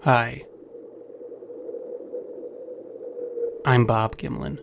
Hi, I'm Bob Gimlin.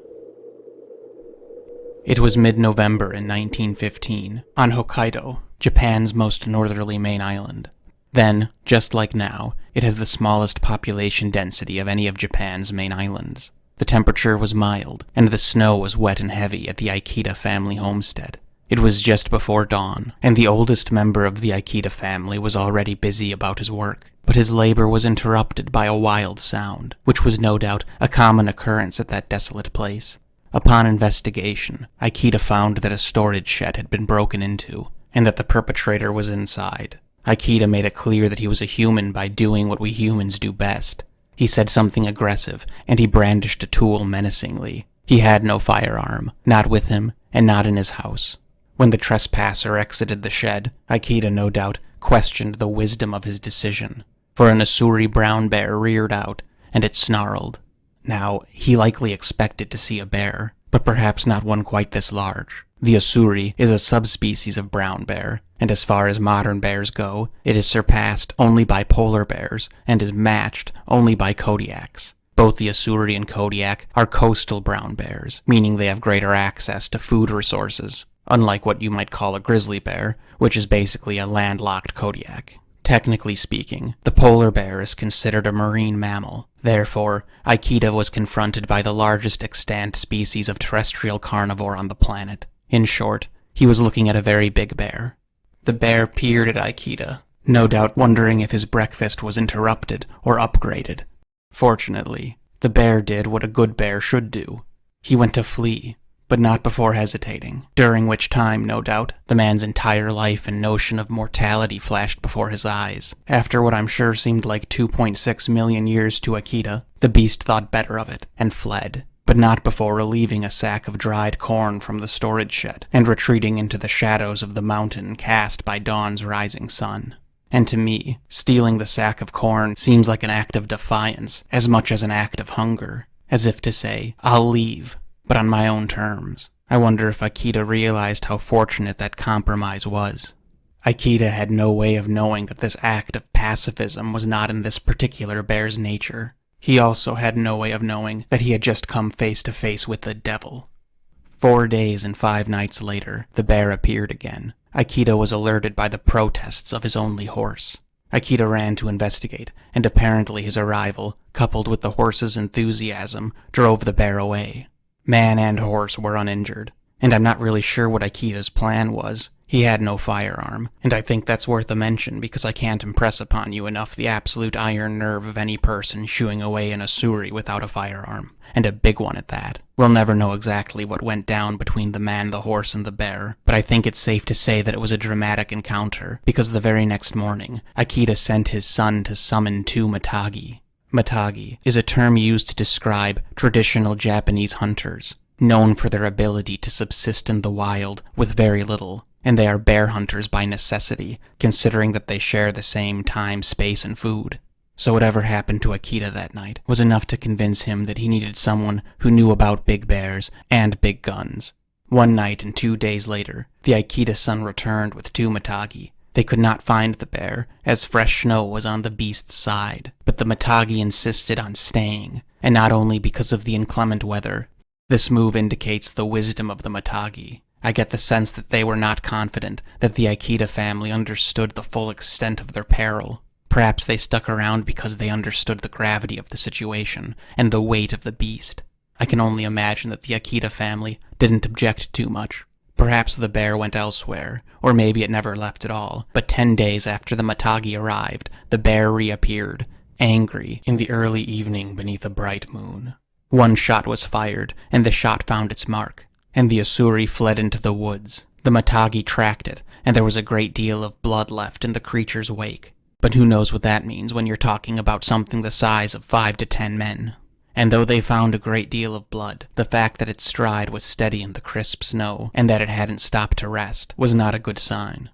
It was mid-November in 1915, on Hokkaido, Japan's most northerly main island. Then, just like now, it has the smallest population density of any of Japan's main islands. The temperature was mild, and the snow was wet and heavy at the Ikeda family homestead. It was just before dawn, and the oldest member of the Ikeda family was already busy about his work. But his labor was interrupted by a wild sound, which was no doubt a common occurrence at that desolate place. Upon investigation, Ikeda found that a storage shed had been broken into, and that the perpetrator was inside. Ikeda made it clear that he was a human by doing what we humans do best. He said something aggressive, and he brandished a tool menacingly. He had no firearm, not with him, and not in his house. When the trespasser exited the shed, Ikeda no doubt questioned the wisdom of his decision. For an Ussuri brown bear reared out, and it snarled. Now, he likely expected to see a bear, but perhaps not one quite this large. The Ussuri is a subspecies of brown bear, and as far as modern bears go, it is surpassed only by polar bears, and is matched only by Kodiaks. Both the Ussuri and Kodiak are coastal brown bears, meaning they have greater access to food resources, unlike what you might call a grizzly bear, which is basically a landlocked Kodiak. Technically speaking, the polar bear is considered a marine mammal. Therefore, Ikeda was confronted by the largest extant species of terrestrial carnivore on the planet. In short, he was looking at a very big bear. The bear peered at Ikeda, no doubt wondering if his breakfast was interrupted or upgraded. Fortunately, the bear did what a good bear should do. He went to flee, but not before hesitating, during which time, no doubt, the man's entire life and notion of mortality flashed before his eyes. After what I'm sure seemed like 2.6 million years to Ikeda, the beast thought better of it, and fled, but not before relieving a sack of dried corn from the storage shed, and retreating into the shadows of the mountain cast by dawn's rising sun. And to me, stealing the sack of corn seems like an act of defiance, as much as an act of hunger, as if to say, I'll leave, but on my own terms. I wonder if Ikeda realized how fortunate that compromise was. Ikeda had no way of knowing that this act of pacifism was not in this particular bear's nature. He also had no way of knowing that he had just come face to face with the devil. 4 days and 5 nights later, the bear appeared again. Ikeda was alerted by the protests of his only horse. Ikeda ran to investigate, and apparently his arrival, coupled with the horse's enthusiasm, drove the bear away. Man and horse were uninjured, and I'm not really sure what Ikeda's plan was. He had no firearm, and I think that's worth a mention because I can't impress upon you enough the absolute iron nerve of any person shooing away an Ussuri without a firearm, and a big one at that. We'll never know exactly what went down between the man, the horse, and the bear, but I think it's safe to say that it was a dramatic encounter, because the very next morning, Ikeda sent his son to summon 2 Matagi. Matagi is a term used to describe traditional Japanese hunters, known for their ability to subsist in the wild with very little, and they are bear hunters by necessity, considering that they share the same time, space, and food. So whatever happened to Ikeda that night was enough to convince him that he needed someone who knew about big bears and big guns. 1 night and 2 days later, the Ikeda son returned with 2 Matagi. They could not find the bear, as fresh snow was on the beast's side, but the Matagi insisted on staying, and not only because of the inclement weather. This move indicates the wisdom of the Matagi. I get the sense that they were not confident that the Ikeda family understood the full extent of their peril. Perhaps they stuck around because they understood the gravity of the situation, and the weight of the beast. I can only imagine that the Ikeda family didn't object too much. Perhaps the bear went elsewhere, or maybe it never left at all, but 10 days after the Matagi arrived, the bear reappeared, angry, in the early evening beneath a bright moon. 1 shot was fired, and the shot found its mark, and the Ussuri fled into the woods. The Matagi tracked it, and there was a great deal of blood left in the creature's wake. But who knows what that means when you're talking about something the size of 5 to 10 men. And though they found a great deal of blood, the fact that its stride was steady in the crisp snow, and that it hadn't stopped to rest, was not a good sign.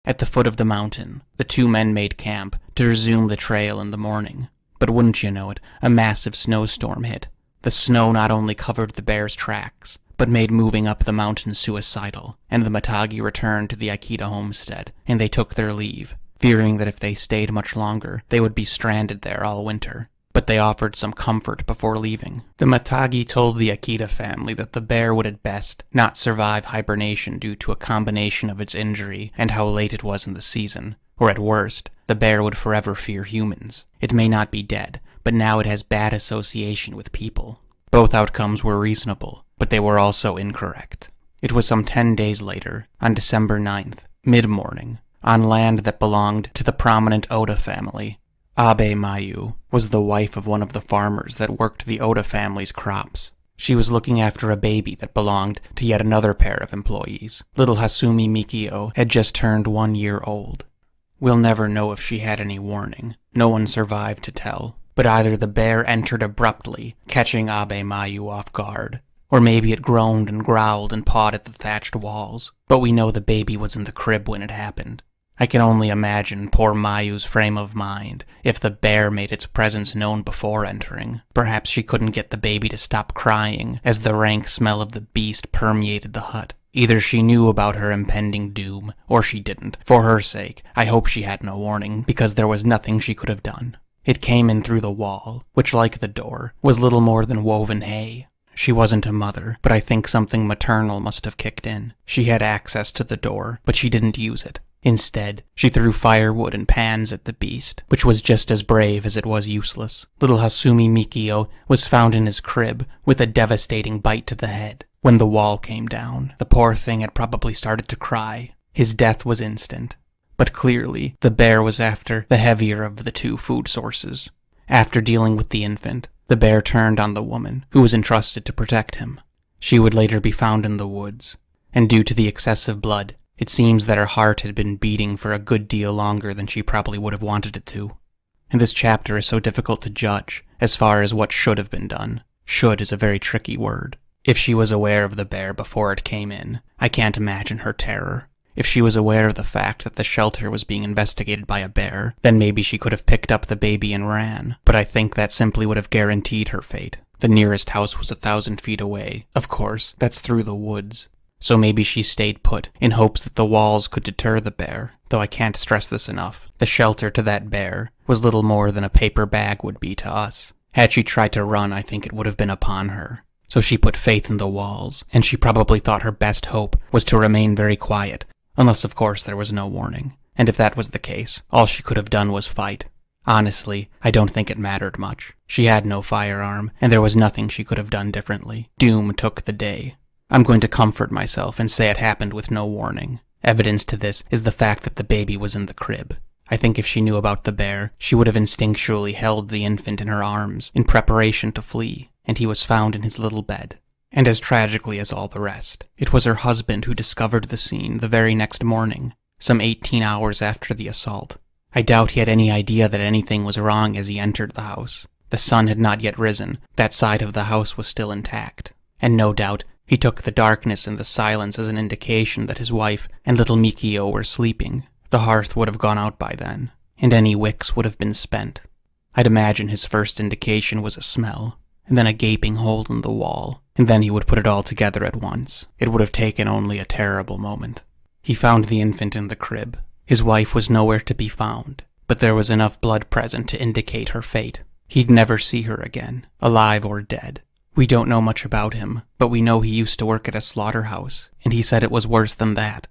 At the foot of the mountain, the 2 men made camp to resume the trail in the morning. But wouldn't you know it, a massive snowstorm hit. The snow not only covered the bear's tracks, but made moving up the mountain suicidal, and the Matagi returned to the Ikeda homestead, and they took their leave. fearing that if they stayed much longer, they would be stranded there all winter. But they offered some comfort before leaving. The Matagi told the Akita family that the bear would at best not survive hibernation due to a combination of its injury and how late it was in the season, or at worst, the bear would forever fear humans. It may not be dead, but now it has bad association with people. Both outcomes were reasonable, but they were also incorrect. It was some 10 days later, on December 9th, mid-morning, on land that belonged to the prominent Oda family. Abe Mayu was the wife of one of the farmers that worked the Oda family's crops. She was looking after a baby that belonged to yet another pair of employees. Little Hasumi Mikio had just turned 1 year old. We'll never know if she had any warning. No one survived to tell. But either the bear entered abruptly, catching Abe Mayu off guard, or maybe it groaned and growled and pawed at the thatched walls. But we know the baby was in the crib when it happened. I can only imagine poor Mayu's frame of mind if the bear made its presence known before entering. Perhaps she couldn't get the baby to stop crying as the rank smell of the beast permeated the hut. Either she knew about her impending doom, or she didn't. For her sake, I hope she had no warning, because there was nothing she could have done. It came in through the wall, which, like the door, was little more than woven hay. She wasn't a mother, but I think something maternal must have kicked in. She had access to the door, but she didn't use it. Instead, she threw firewood and pans at the beast, which was just as brave as it was useless. Little Hasumi Mikio was found in his crib with a devastating bite to the head. When the wall came down, the poor thing had probably started to cry. His death was instant. But clearly, the bear was after the heavier of the two food sources. After dealing with the infant, the bear turned on the woman, who was entrusted to protect him. She would later be found in the woods, and due to the excessive blood, it seems that her heart had been beating for a good deal longer than she probably would have wanted it to. And this chapter is so difficult to judge, as far as what should have been done. Should is a very tricky word. If she was aware of the bear before it came in, I can't imagine her terror. If she was aware of the fact that the shelter was being investigated by a bear, then maybe she could have picked up the baby and ran, but I think that simply would have guaranteed her fate. The nearest house was 1,000 feet away. Of course, that's through the woods. So maybe she stayed put, in hopes that the walls could deter the bear, though I can't stress this enough. The shelter to that bear was little more than a paper bag would be to us. Had she tried to run, I think it would have been upon her. So she put faith in the walls, and she probably thought her best hope was to remain very quiet, unless of course there was no warning. And if that was the case, all she could have done was fight. Honestly, I don't think it mattered much. She had no firearm, and there was nothing she could have done differently. Doom took the day. I'm going to comfort myself and say it happened with no warning. Evidence to this is the fact that the baby was in the crib. I think if she knew about the bear, she would have instinctually held the infant in her arms in preparation to flee, and he was found in his little bed. And as tragically as all the rest, it was her husband who discovered the scene the very next morning, some 18 hours after the assault. I doubt he had any idea that anything was wrong as he entered the house. The sun had not yet risen, that side of the house was still intact, and no doubt he took the darkness and the silence as an indication that his wife and little Mikio were sleeping. The hearth would have gone out by then, and any wicks would have been spent. I'd imagine his first indication was a smell, and then a gaping hole in the wall, and then he would put it all together at once. It would have taken only a terrible moment. He found the infant in the crib. His wife was nowhere to be found, but there was enough blood present to indicate her fate. He'd never see her again, alive or dead. We don't know much about him, but we know he used to work at a slaughterhouse, and he said it was worse than that.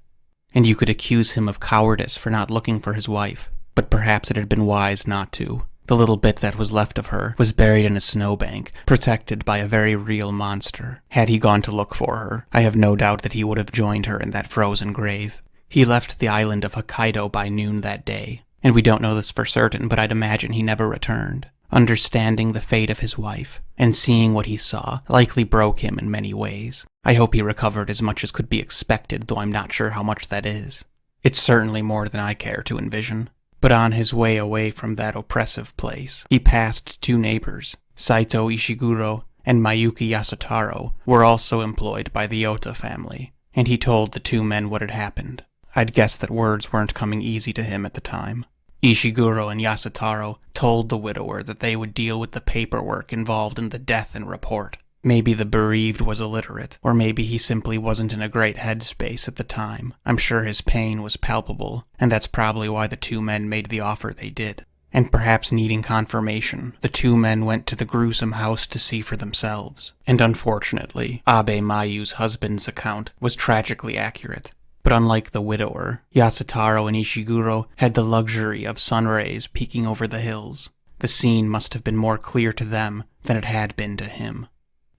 And you could accuse him of cowardice for not looking for his wife, but perhaps it had been wise not to. The little bit that was left of her was buried in a snowbank, protected by a very real monster. Had he gone to look for her, I have no doubt that he would have joined her in that frozen grave. He left the island of Hokkaido by noon that day, and we don't know this for certain, but I'd imagine he never returned. Understanding the fate of his wife, and seeing what he saw, likely broke him in many ways. I hope he recovered as much as could be expected, though I'm not sure how much that is. It's certainly more than I care to envision. But on his way away from that oppressive place, he passed two neighbors. Saito Ishiguro and Mayuki Yasutaro were also employed by the Ota family, and he told the two men what had happened. I'd guess that words weren't coming easy to him at the time. Ishiguro and Yasutaro told the widower that they would deal with the paperwork involved in the death and report. Maybe the bereaved was illiterate, or maybe he simply wasn't in a great headspace at the time. I'm sure his pain was palpable, and that's probably why the two men made the offer they did. And perhaps needing confirmation, the two men went to the gruesome house to see for themselves. And unfortunately, Abe Mayu's husband's account was tragically accurate. But unlike the widower, Yasutaro and Ishiguro had the luxury of sun rays peeking over the hills. The scene must have been more clear to them than it had been to him.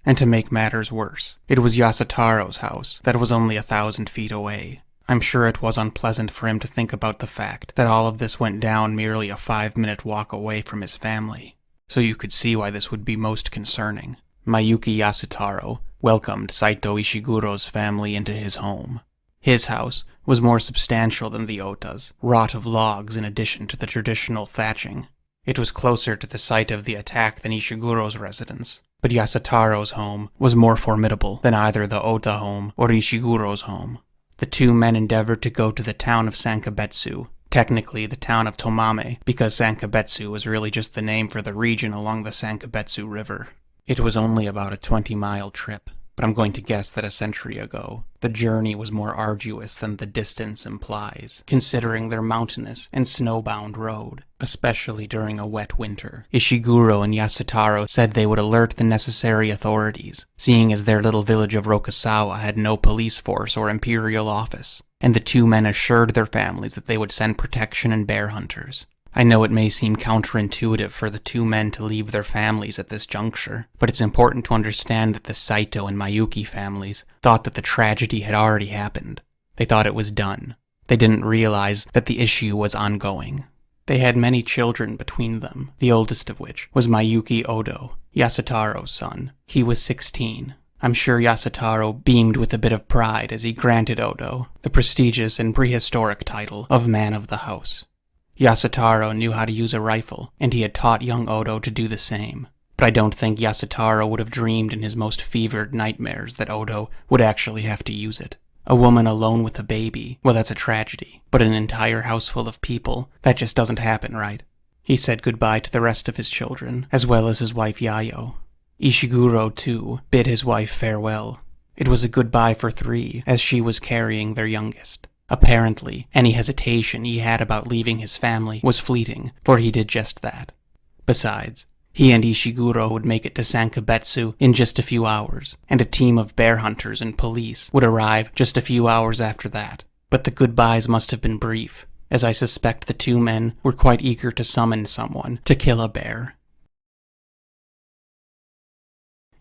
And to make matters worse, it was Yasutaro's house that was only 1,000 feet away. I'm sure it was unpleasant for him to think about the fact that all of this went down merely a 5-minute walk away from his family. So you could see why this would be most concerning. Mayuki Yasutaro welcomed Saito Ishiguro's family into his home. His house was more substantial than the Ota's, wrought of logs in addition to the traditional thatching. It was closer to the site of the attack than Ishiguro's residence, but Yasutaro's home was more formidable than either the Ota home or Ishiguro's home. The two men endeavored to go to the town of Sankebetsu, technically the town of Tomame, because Sankebetsu was really just the name for the region along the Sankebetsu River. It was only about a 20-mile trip, but I'm going to guess that a century ago, the journey was more arduous than the distance implies, considering their mountainous and snowbound road, especially during a wet winter. Ishiguro and Yasutaro said they would alert the necessary authorities, seeing as their little village of Rokusawa had no police force or imperial office, and the two men assured their families that they would send protection and bear hunters. I know it may seem counterintuitive for the two men to leave their families at this juncture, but it's important to understand that the Saito and Mayuki families thought that the tragedy had already happened. They thought it was done. They didn't realize that the issue was ongoing. They had many children between them, the oldest of which was Mayuki Odo, Yasutaro's son. He was 16. I'm sure Yasutaro beamed with a bit of pride as he granted Odo the prestigious and prehistoric title of Man of the House. Yasutaro knew how to use a rifle, and he had taught young Odo to do the same. But I don't think Yasutaro would have dreamed in his most fevered nightmares that Odo would actually have to use it. A woman alone with a baby, well, that's a tragedy. But an entire house full of people, that just doesn't happen, right? He said goodbye to the rest of his children, as well as his wife Yayo. Ishiguro, too, bid his wife farewell. It was a goodbye for 3, as she was carrying their youngest. Apparently, any hesitation he had about leaving his family was fleeting, for he did just that. Besides, he and Ishiguro would make it to Sankebetsu in just a few hours, and a team of bear hunters and police would arrive just a few hours after that. But the goodbyes must have been brief, as I suspect the two men were quite eager to summon someone to kill a bear.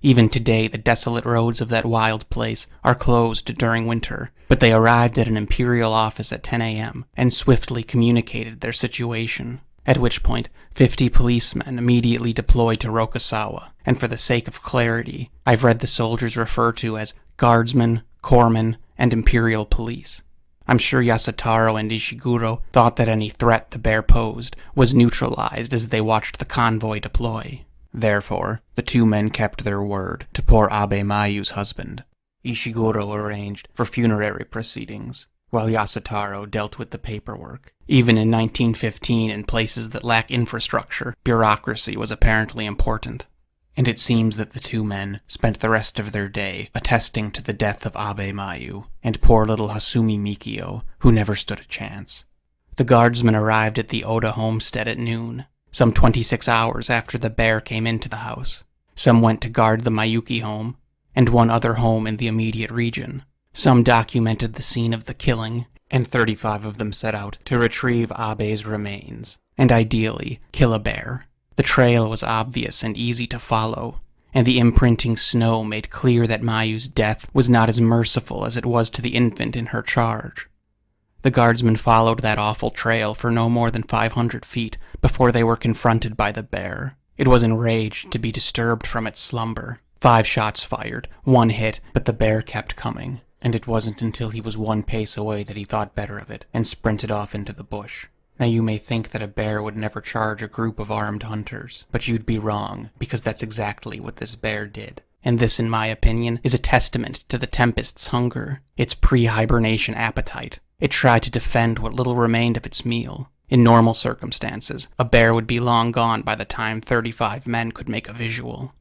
Even today, the desolate roads of that wild place are closed during winter, but they arrived at an imperial office at 10 a.m. and swiftly communicated their situation, at which point 50 policemen immediately deployed to Rokusawa, and for the sake of clarity, I've read the soldiers refer to as guardsmen, corpsmen, and imperial police. I'm sure Yasutaro and Ishiguro thought that any threat the bear posed was neutralized as they watched the convoy deploy. Therefore, the two men kept their word to poor Abe Mayu's husband. Ishiguro arranged for funerary proceedings, while Yasutaro dealt with the paperwork. Even in 1915, in places that lack infrastructure, bureaucracy was apparently important. And it seems that the two men spent the rest of their day attesting to the death of Abe Mayu and poor little Hasumi Mikio, who never stood a chance. The guardsmen arrived at the Oda homestead at noon, some 26 hours after the bear came into the house. Some went to guard the Mayuki home, and one other home in the immediate region. Some documented the scene of the killing, and 35 of them set out to retrieve Abe's remains, and ideally, kill a bear. The trail was obvious and easy to follow, and the imprinting snow made clear that Mayu's death was not as merciful as it was to the infant in her charge. The guardsmen followed that awful trail for no more than 500 feet before they were confronted by the bear. It was enraged to be disturbed from its slumber. 5 shots fired, 1 hit, but the bear kept coming, and it wasn't until he was 1 pace away that he thought better of it and sprinted off into the bush. Now you may think that a bear would never charge a group of armed hunters, but you'd be wrong, because that's exactly what this bear did. And this, in my opinion, is a testament to the Tempest's hunger, its pre-hibernation appetite. It tried to defend what little remained of its meal. In normal circumstances, a bear would be long gone by the time 35 men could make a visual.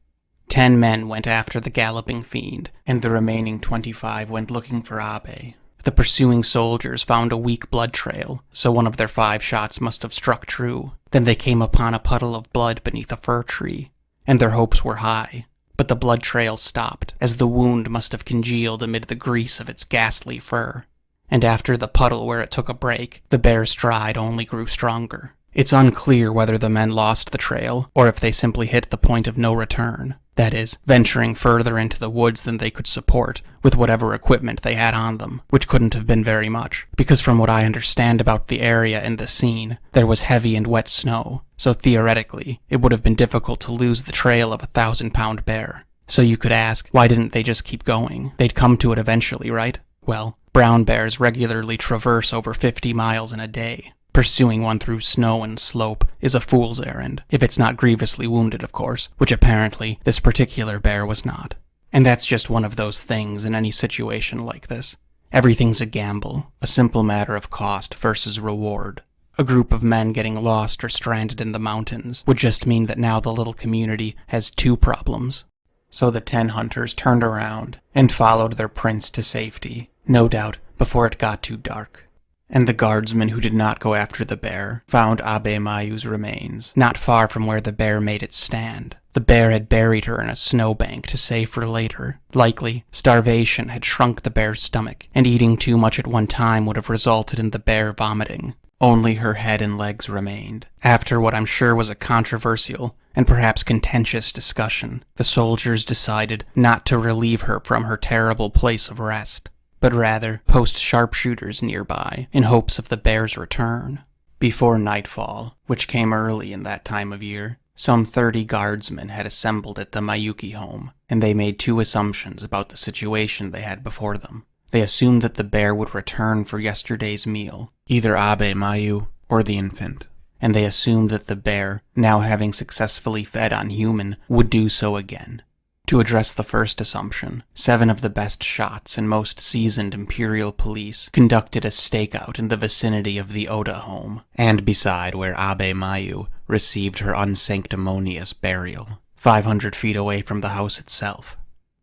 10 men went after the galloping fiend, and the remaining 25 went looking for Abe. The pursuing soldiers found a weak blood trail, so one of their 5 shots must have struck true. Then they came upon a puddle of blood beneath a fir tree, and their hopes were high. But the blood trail stopped, as the wound must have congealed amid the grease of its ghastly fur. And after the puddle where it took a break, the bear's stride only grew stronger. It's unclear whether the men lost the trail, or if they simply hit the point of no return. That is, venturing further into the woods than they could support, with whatever equipment they had on them, which couldn't have been very much, because from what I understand about the area and the scene, there was heavy and wet snow, so theoretically, it would have been difficult to lose the trail of a 1,000-pound bear. So you could ask, why didn't they just keep going? They'd come to it eventually, right? Well, brown bears regularly traverse over 50 miles in a day. Pursuing one through snow and slope is a fool's errand, if it's not grievously wounded, of course, which apparently this particular bear was not. And that's just one of those things in any situation like this. Everything's a gamble, a simple matter of cost versus reward. A group of men getting lost or stranded in the mountains would just mean that now the little community has 2 problems. So the 10 hunters turned around and followed their prince to safety, no doubt before it got too dark. And the guardsmen who did not go after the bear found Abe Mayu's remains, not far from where the bear made its stand. The bear had buried her in a snowbank to save for later. Likely, starvation had shrunk the bear's stomach, and eating too much at one time would have resulted in the bear vomiting. Only her head and legs remained. After what I'm sure was a controversial and perhaps contentious discussion, the soldiers decided not to relieve her from her terrible place of rest, but rather post sharpshooters nearby in hopes of the bear's return. Before nightfall, which came early in that time of year, some 30 guardsmen had assembled at the Mayuki home, and they made 2 assumptions about the situation they had before them. They assumed that the bear would return for yesterday's meal, either Abe Mayu or the infant, and they assumed that the bear, now having successfully fed on human, would do so again. To address the first assumption, 7 of the best shots and most seasoned Imperial police conducted a stakeout in the vicinity of the Oda home, and beside where Abe Mayu received her unsanctimonious burial, 500 feet away from the house itself.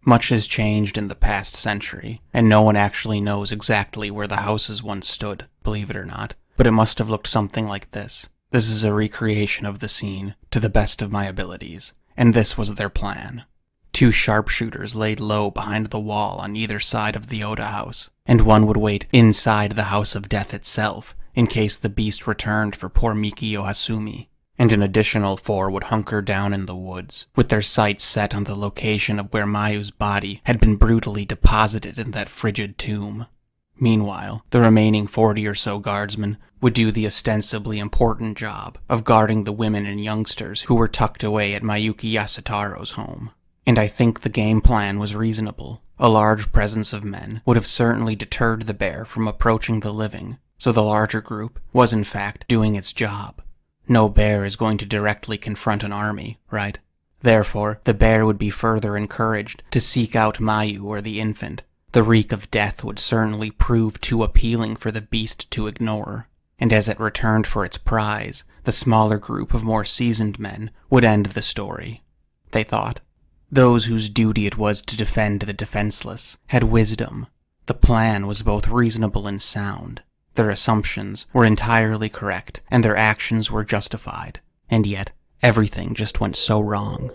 Much has changed in the past century, and no one actually knows exactly where the houses once stood, believe it or not, but it must have looked something like this. This is a recreation of the scene, to the best of my abilities, and this was their plan. 2 sharpshooters laid low behind the wall on either side of the Oda house, and one would wait inside the House of Death itself, in case the beast returned for poor Mikio Hasumi, and an additional 4 would hunker down in the woods, with their sights set on the location of where Mayu's body had been brutally deposited in that frigid tomb. Meanwhile, the remaining 40 or so guardsmen would do the ostensibly important job of guarding the women and youngsters who were tucked away at Mayuki Yasutaro's home. And I think the game plan was reasonable. A large presence of men would have certainly deterred the bear from approaching the living, so the larger group was in fact doing its job. No bear is going to directly confront an army, right? Therefore, the bear would be further encouraged to seek out Mayu or the infant. The reek of death would certainly prove too appealing for the beast to ignore, and as it returned for its prize, the smaller group of more seasoned men would end the story, they thought. Those whose duty it was to defend the defenseless had wisdom. The plan was both reasonable and sound. Their assumptions were entirely correct, and their actions were justified. And yet, everything just went so wrong.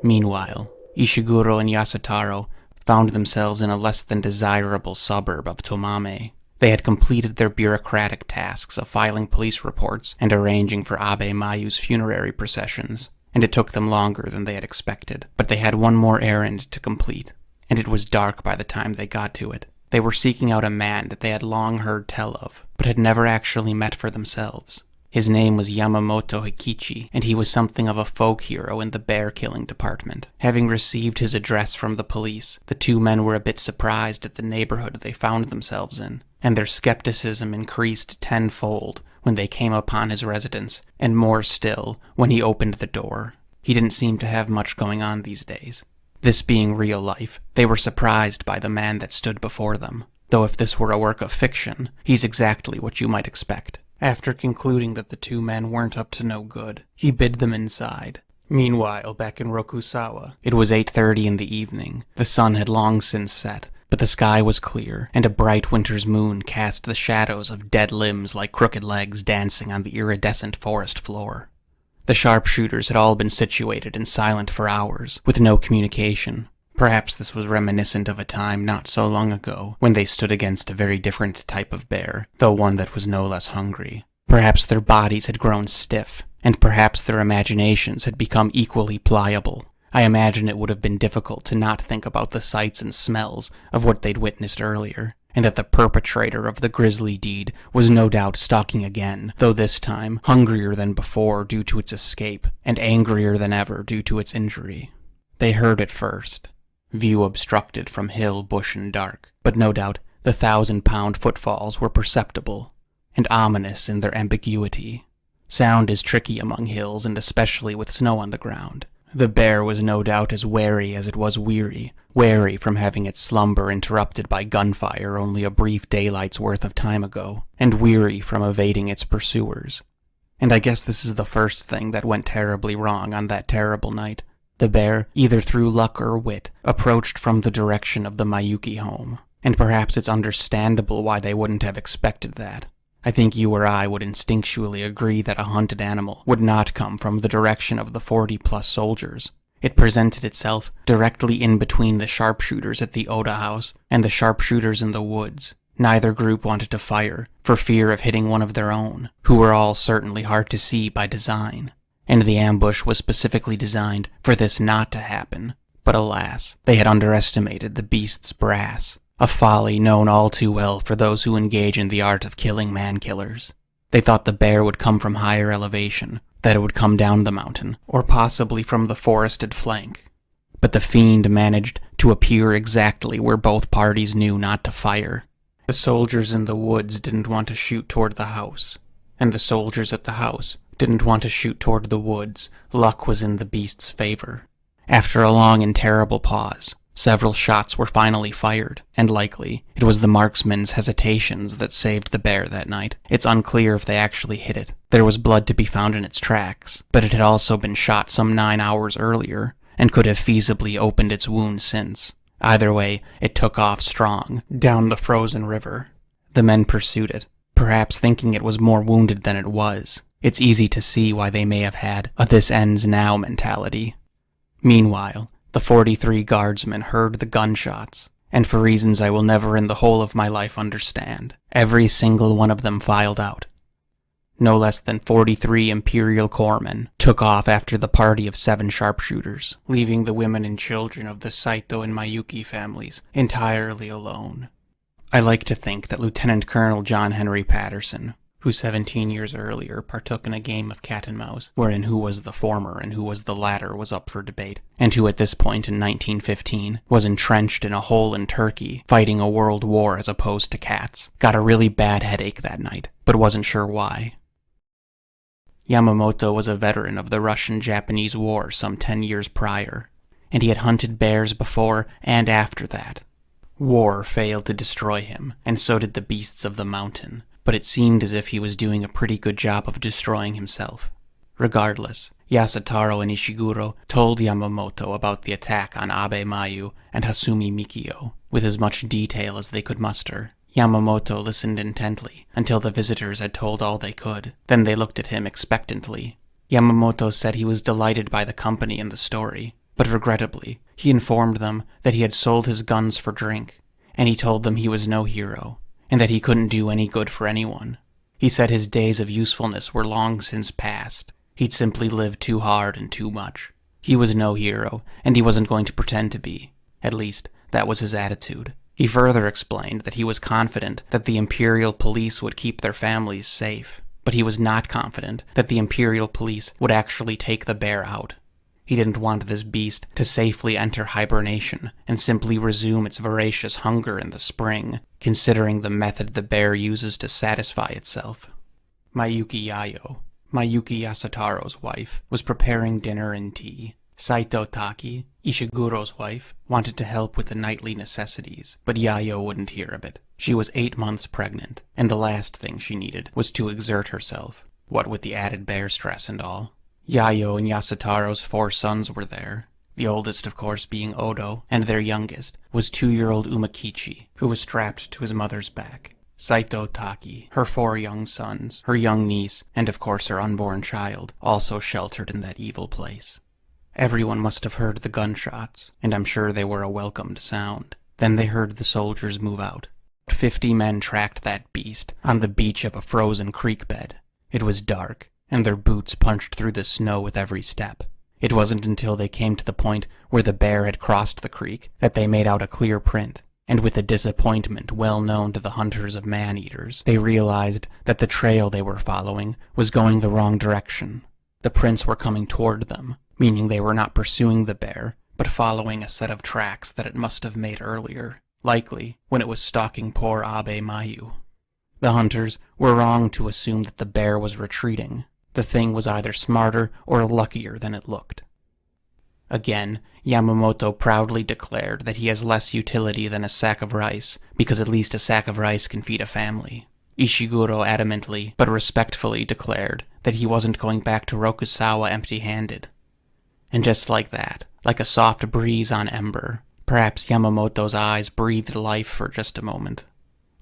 Meanwhile, Ishiguro and Yasutaro found themselves in a less than desirable suburb of Tomame. They had completed their bureaucratic tasks of filing police reports and arranging for Abe Mayu's funerary processions, and it took them longer than they had expected. But they had one more errand to complete, and it was dark by the time they got to it. They were seeking out a man that they had long heard tell of, but had never actually met for themselves. His name was Yamamoto Hikichi, and he was something of a folk hero in the bear-killing department. Having received his address from the police, the 2 men were a bit surprised at the neighborhood they found themselves in, and their skepticism increased tenfold when they came upon his residence, and more still when he opened the door. He didn't seem to have much going on these days. This being real life, they were surprised by the man that stood before them, though if this were a work of fiction, he's exactly what you might expect. After concluding that the 2 men weren't up to no good, he bid them inside. Meanwhile, back in Rokusawa, it was 8:30 in the evening. The sun had long since set, but the sky was clear, and a bright winter's moon cast the shadows of dead limbs like crooked legs dancing on the iridescent forest floor. The sharpshooters had all been situated and silent for hours, with no communication. Perhaps this was reminiscent of a time not so long ago, when they stood against a very different type of bear, though one that was no less hungry. Perhaps their bodies had grown stiff, and perhaps their imaginations had become equally pliable. I imagine it would have been difficult to not think about the sights and smells of what they'd witnessed earlier, and that the perpetrator of the grisly deed was no doubt stalking again, though this time hungrier than before due to its escape, and angrier than ever due to its injury. They heard it first. View obstructed from hill, bush, and dark, but no doubt the 1,000-pound footfalls were perceptible, and ominous in their ambiguity. Sound is tricky among hills, and especially with snow on the ground. The bear was no doubt as wary as it was weary, wary from having its slumber interrupted by gunfire only a brief daylight's worth of time ago, and weary from evading its pursuers. And I guess this is the first thing that went terribly wrong on that terrible night. The bear, either through luck or wit, approached from the direction of the Mayuki home, and perhaps it's understandable why they wouldn't have expected that. I think you or I would instinctually agree that a hunted animal would not come from the direction of the 40-plus soldiers. It presented itself directly in between the sharpshooters at the Oda house and the sharpshooters in the woods. Neither group wanted to fire, for fear of hitting one of their own, who were all certainly hard to see by design. And the ambush was specifically designed for this not to happen. But alas, they had underestimated the beast's brass. A folly known all too well for those who engage in the art of killing man-killers. They thought the bear would come from higher elevation, that it would come down the mountain, or possibly from the forested flank. But the fiend managed to appear exactly where both parties knew not to fire. The soldiers in the woods didn't want to shoot toward the house, and the soldiers at the house didn't want to shoot toward the woods. Luck was in the beast's favor. After a long and terrible pause, several shots were finally fired, and likely it was the marksman's hesitations that saved the bear that night. It's unclear if they actually hit it. There was blood to be found in its tracks, but it had also been shot some 9 hours earlier, and could have feasibly opened its wound since. Either way, it took off strong, down the frozen river. The men pursued it, perhaps thinking it was more wounded than it was. It's easy to see why they may have had a this ends now mentality. Meanwhile, the 43 guardsmen heard the gunshots, and for reasons I will never in the whole of my life understand, every single one of them filed out. No less than 43 Imperial Corpsmen took off after the party of 7 sharpshooters, leaving the women and children of the Saito and Mayuki families entirely alone. I like to think that Lieutenant Colonel John Henry Patterson, who 17 years earlier partook in a game of cat and mouse, wherein who was the former and who was the latter was up for debate, and who at this point in 1915 was entrenched in a hole in Turkey, fighting a world war as opposed to cats, got a really bad headache that night, but wasn't sure why. Yamamoto was a veteran of the Russian-Japanese War some 10 years prior, and he had hunted bears before and after that. War failed to destroy him, and so did the beasts of the mountain, but it seemed as if he was doing a pretty good job of destroying himself. Regardless, Yasutaro and Ishiguro told Yamamoto about the attack on Abe Mayu and Hasumi Mikio, with as much detail as they could muster. Yamamoto listened intently until the visitors had told all they could. Then they looked at him expectantly. Yamamoto said he was delighted by the company and the story, but regrettably, he informed them that he had sold his guns for drink, and he told them he was no hero, and that he couldn't do any good for anyone. He said his days of usefulness were long since past. He'd simply lived too hard and too much. He was no hero, and he wasn't going to pretend to be. At least, that was his attitude. He further explained that he was confident that the Imperial Police would keep their families safe, but he was not confident that the Imperial Police would actually take the bear out. He didn't want this beast to safely enter hibernation and simply resume its voracious hunger in the spring, considering the method the bear uses to satisfy itself. Mayuki Yayo, Mayuki Yasutaro's wife, was preparing dinner and tea. Saito Taki, Ishiguro's wife, wanted to help with the nightly necessities, but Yayo wouldn't hear of it. She was 8 months pregnant, and the last thing she needed was to exert herself, what with the added bear stress and all. Yayo and Yasutaro's 4 sons were there, the oldest of course being Odo, and their youngest was 2-year-old Umakichi, who was strapped to his mother's back. Saito Taki, her 4 young sons, her young niece, and of course her unborn child, also sheltered in that evil place. Everyone must have heard the gunshots, and I'm sure they were a welcomed sound. Then they heard the soldiers move out. 50 men tracked that beast on the beach of a frozen creek bed. It was dark, and their boots punched through the snow with every step. It wasn't until they came to the point where the bear had crossed the creek that they made out a clear print. And with a disappointment well known to the hunters of man-eaters, they realized that the trail they were following was going the wrong direction. The prints were coming toward them, meaning they were not pursuing the bear, but following a set of tracks that it must have made earlier, likely when it was stalking poor Abe Mayu. The hunters were wrong to assume that the bear was retreating. The thing was either smarter or luckier than it looked. Again, Yamamoto proudly declared that he has less utility than a sack of rice, because at least a sack of rice can feed a family. Ishiguro adamantly, but respectfully declared that he wasn't going back to Rokusawa empty-handed. And just like that, like a soft breeze on ember, perhaps Yamamoto's eyes breathed life for just a moment.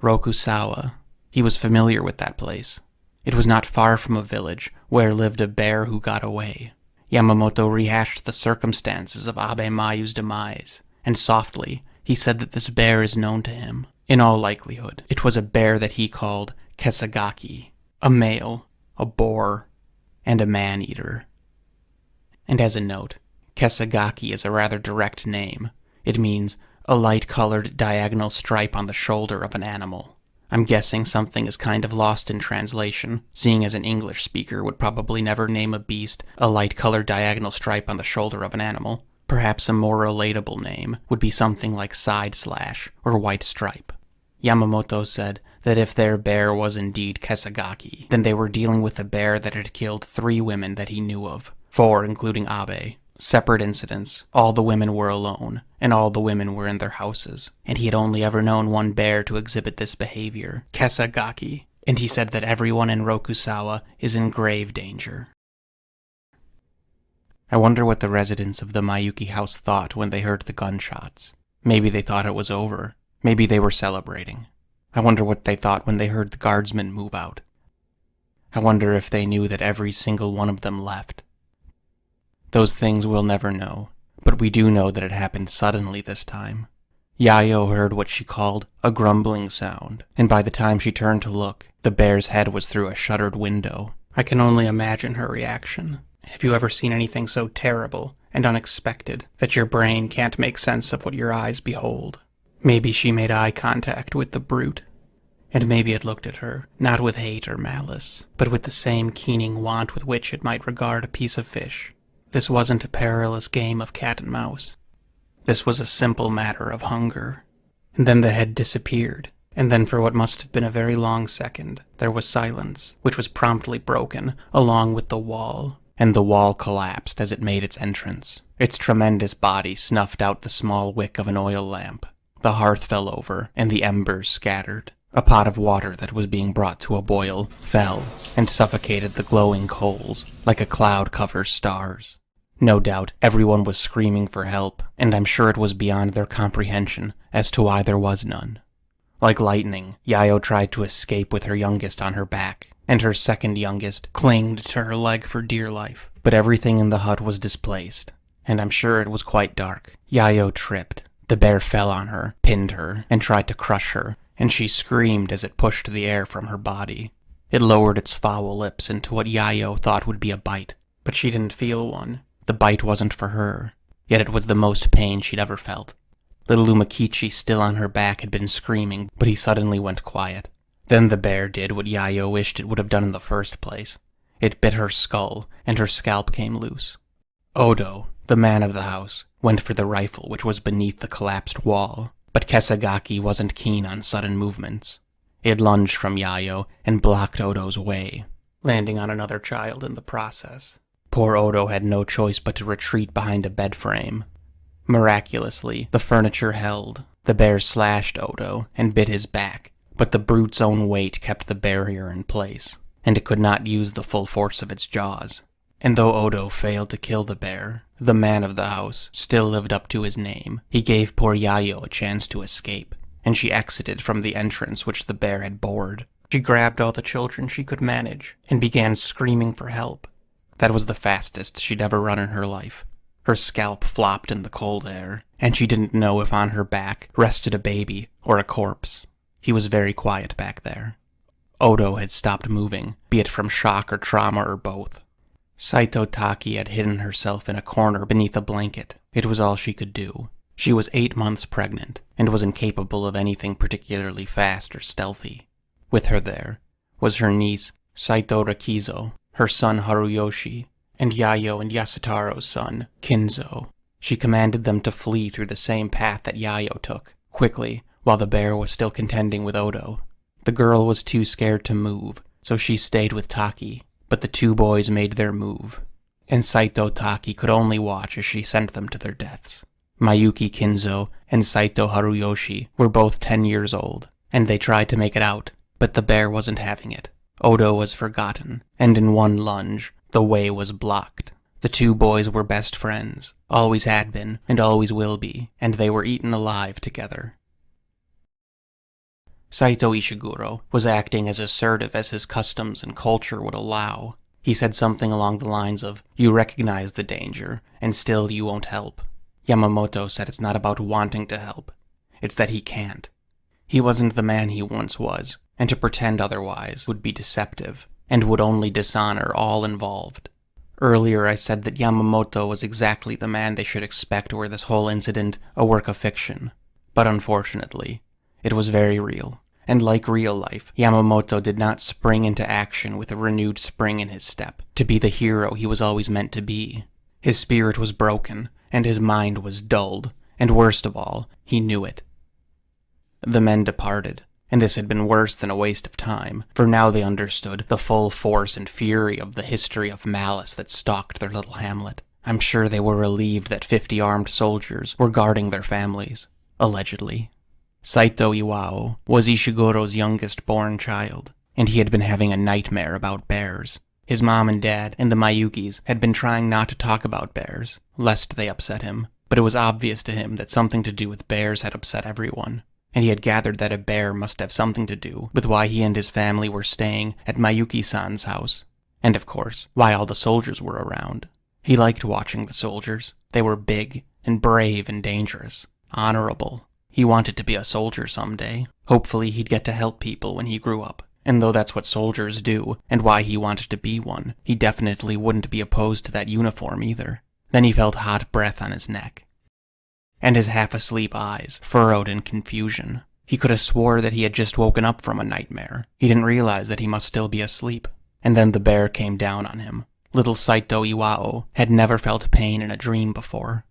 Rokusawa. He was familiar with that place. It was not far from a village where lived a bear who got away. Yamamoto rehashed the circumstances of Abe Mayu's demise, and softly he said that this bear is known to him. In all likelihood, it was a bear that he called Kesagaki, a male, a boar, and a man-eater. And as a note, Kesagaki is a rather direct name. It means a light-colored diagonal stripe on the shoulder of an animal. I'm guessing something is kind of lost in translation, seeing as an English speaker would probably never name a beast a light-colored diagonal stripe on the shoulder of an animal. Perhaps a more relatable name would be something like side slash or white stripe. Yamamoto said that if their bear was indeed Kesagaki, then they were dealing with a bear that had killed 3 women that he knew of, 4 including Abe. Separate incidents, all the women were alone, and all the women were in their houses, and he had only ever known one bear to exhibit this behavior, Kesagaki, and he said that everyone in Rokusawa is in grave danger. I wonder what the residents of the Mayuki house thought when they heard the gunshots. Maybe they thought it was over. Maybe they were celebrating. I wonder what they thought when they heard the guardsmen move out. I wonder if they knew that every single one of them left. Those things we'll never know, but we do know that it happened suddenly this time. Yayo heard what she called a grumbling sound, and by the time she turned to look, the bear's head was through a shuttered window. I can only imagine her reaction. Have you ever seen anything so terrible and unexpected that your brain can't make sense of what your eyes behold? Maybe she made eye contact with the brute, and maybe it looked at her, not with hate or malice, but with the same keening want with which it might regard a piece of fish. This wasn't a perilous game of cat and mouse. This was a simple matter of hunger. And then the head disappeared, and then for what must have been a very long second, there was silence, which was promptly broken, along with the wall, and the wall collapsed as it made its entrance. Its tremendous body snuffed out the small wick of an oil lamp. The hearth fell over, and the embers scattered. A pot of water that was being brought to a boil fell, and suffocated the glowing coals, like a cloud covers stars. No doubt everyone was screaming for help, and I'm sure it was beyond their comprehension as to why there was none. Like lightning, Yayo tried to escape with her youngest on her back, and her second youngest clinged to her leg for dear life. But everything in the hut was displaced, and I'm sure it was quite dark. Yayo tripped. The bear fell on her, pinned her, and tried to crush her, and she screamed as it pushed the air from her body. It lowered its foul lips into what Yayo thought would be a bite, but she didn't feel one. The bite wasn't for her, yet it was the most pain she'd ever felt. Little Umakichi, still on her back, had been screaming, but he suddenly went quiet. Then the bear did what Yayo wished it would have done in the first place. It bit her skull, and her scalp came loose. Odo, the man of the house, went for the rifle which was beneath the collapsed wall, but Kesagaki wasn't keen on sudden movements. It lunged from Yayo and blocked Odo's way, landing on another child in the process. Poor Odo had no choice but to retreat behind a bed frame. Miraculously, the furniture held. The bear slashed Odo and bit his back, but the brute's own weight kept the barrier in place, and it could not use the full force of its jaws. And though Odo failed to kill the bear, the man of the house still lived up to his name. He gave poor Yayo a chance to escape, and she exited from the entrance which the bear had bored. She grabbed all the children she could manage and began screaming for help. That was the fastest she'd ever run in her life. Her scalp flopped in the cold air, and she didn't know if on her back rested a baby or a corpse. He was very quiet back there. Odo had stopped moving, be it from shock or trauma or both. Saito Taki had hidden herself in a corner beneath a blanket. It was all she could do. She was 8 months pregnant, and was incapable of anything particularly fast or stealthy. With her there was her niece, Saito Rakizo, her son Haruyoshi, and Yayo and Yasutaro's son, Kinzo. She commanded them to flee through the same path that Yayo took, quickly, while the bear was still contending with Odo. The girl was too scared to move, so she stayed with Taki, but the two boys made their move, and Saito Taki could only watch as she sent them to their deaths. Mayuki Kinzo and Saito Haruyoshi were both 10 years old, and they tried to make it out, but the bear wasn't having it. Odo was forgotten, and in one lunge, the way was blocked. The two boys were best friends, always had been, and always will be, and they were eaten alive together. Saito Ishiguro was acting as assertive as his customs and culture would allow. He said something along the lines of, "You recognize the danger, and still you won't help." Yamamoto said it's not about wanting to help, it's that he can't. He wasn't the man he once was, and to pretend otherwise would be deceptive, and would only dishonor all involved. Earlier I said that Yamamoto was exactly the man they should expect were this whole incident a work of fiction. But unfortunately, it was very real, and like real life, Yamamoto did not spring into action with a renewed spring in his step, to be the hero he was always meant to be. His spirit was broken, and his mind was dulled, and worst of all, he knew it. The men departed, and this had been worse than a waste of time, for now they understood the full force and fury of the history of malice that stalked their little hamlet. I'm sure they were relieved that 50 armed soldiers were guarding their families, allegedly. Saito Iwao was Ishiguro's youngest born child, and he had been having a nightmare about bears. His mom and dad and the Mayukis had been trying not to talk about bears, lest they upset him, but it was obvious to him that something to do with bears had upset everyone, and he had gathered that a bear must have something to do with why he and his family were staying at Mayuki-san's house, and of course, why all the soldiers were around. He liked watching the soldiers. They were big and brave and dangerous, honorable. He wanted to be a soldier someday. Hopefully he'd get to help people when he grew up. And though that's what soldiers do, and why he wanted to be one, he definitely wouldn't be opposed to that uniform either. Then he felt hot breath on his neck, and his half-asleep eyes furrowed in confusion. He could have swore that he had just woken up from a nightmare. He didn't realize that he must still be asleep. And then the bear came down on him. Little Saito Iwao had never felt pain in a dream before.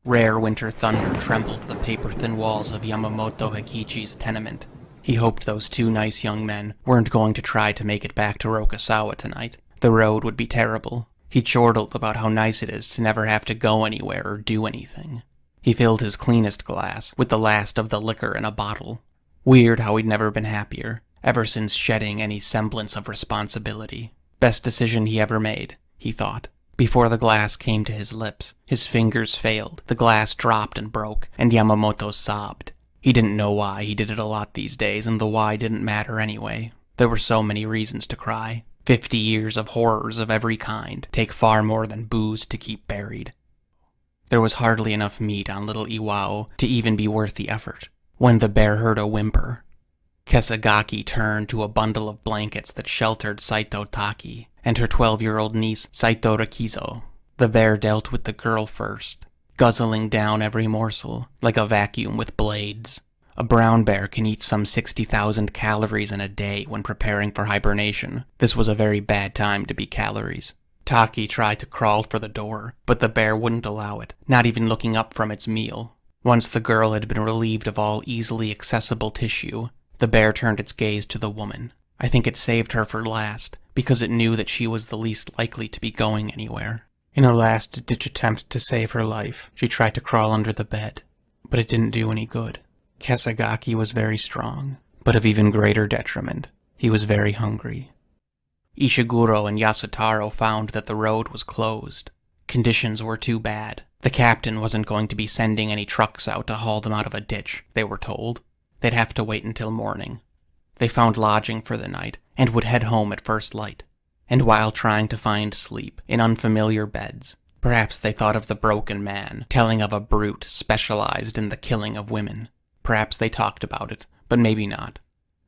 Rare winter thunder trembled the paper-thin walls of Yamamoto Hikichi's tenement. He hoped those two nice young men weren't going to try to make it back to Rokusawa tonight. The road would be terrible. He chortled about how nice it is to never have to go anywhere or do anything. He filled his cleanest glass with the last of the liquor in a bottle. Weird how he'd never been happier, ever since shedding any semblance of responsibility. Best decision he ever made, he thought. Before the glass came to his lips, his fingers failed, the glass dropped and broke, and Yamamoto sobbed. He didn't know why, he did it a lot these days, and the why didn't matter anyway. There were so many reasons to cry. 50 years of horrors of every kind take far more than booze to keep buried. There was hardly enough meat on little Iwao to even be worth the effort, when the bear heard a whimper. Kesagaki turned to a bundle of blankets that sheltered Saito Taki and her 12-year-old niece Saito Rakizo. The bear dealt with the girl first, guzzling down every morsel like a vacuum with blades. A brown bear can eat some 60,000 calories in a day when preparing for hibernation. This was a very bad time to be calories. Taki tried to crawl for the door, but the bear wouldn't allow it, not even looking up from its meal. Once the girl had been relieved of all easily accessible tissue, the bear turned its gaze to the woman. I think it saved her for last, because it knew that she was the least likely to be going anywhere. In a last-ditch attempt to save her life, she tried to crawl under the bed, but it didn't do any good. Kesagaki was very strong, but of even greater detriment. He was very hungry. Ishiguro and Yasutaro found that the road was closed. Conditions were too bad. The captain wasn't going to be sending any trucks out to haul them out of a ditch, they were told. They'd have to wait until morning. They found lodging for the night and would head home at first light. And while trying to find sleep in unfamiliar beds, perhaps they thought of the broken man telling of a brute specialized in the killing of women. Perhaps they talked about it, but maybe not.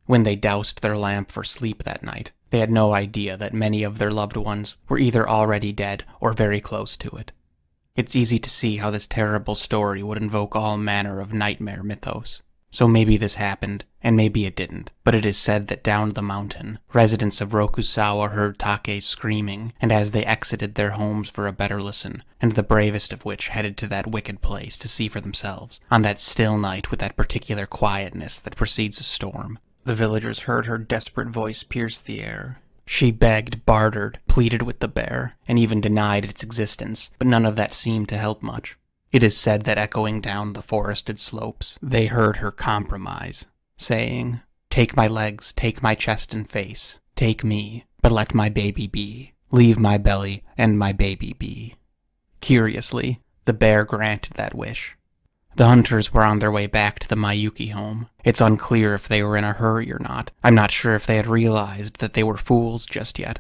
When they doused their lamp for sleep that night, they had no idea that many of their loved ones were either already dead or very close to it. It's easy to see how this terrible story would invoke all manner of nightmare mythos. So maybe this happened, and maybe it didn't, but it is said that down the mountain, residents of Rokusawa heard Take screaming, and as they exited their homes for a better listen, and the bravest of which headed to that wicked place to see for themselves, on that still night with that particular quietness that precedes a storm, the villagers heard her desperate voice pierce the air. She begged, bartered, pleaded with the bear, and even denied its existence, but none of that seemed to help much. It is said that echoing down the forested slopes, they heard her compromise, saying, "Take my legs, take my chest and face, take me, but let my baby be. Leave my belly and my baby be." Curiously, the bear granted that wish. The hunters were on their way back to the Mayuki home. It's unclear if they were in a hurry or not. I'm not sure if they had realized that they were fools just yet.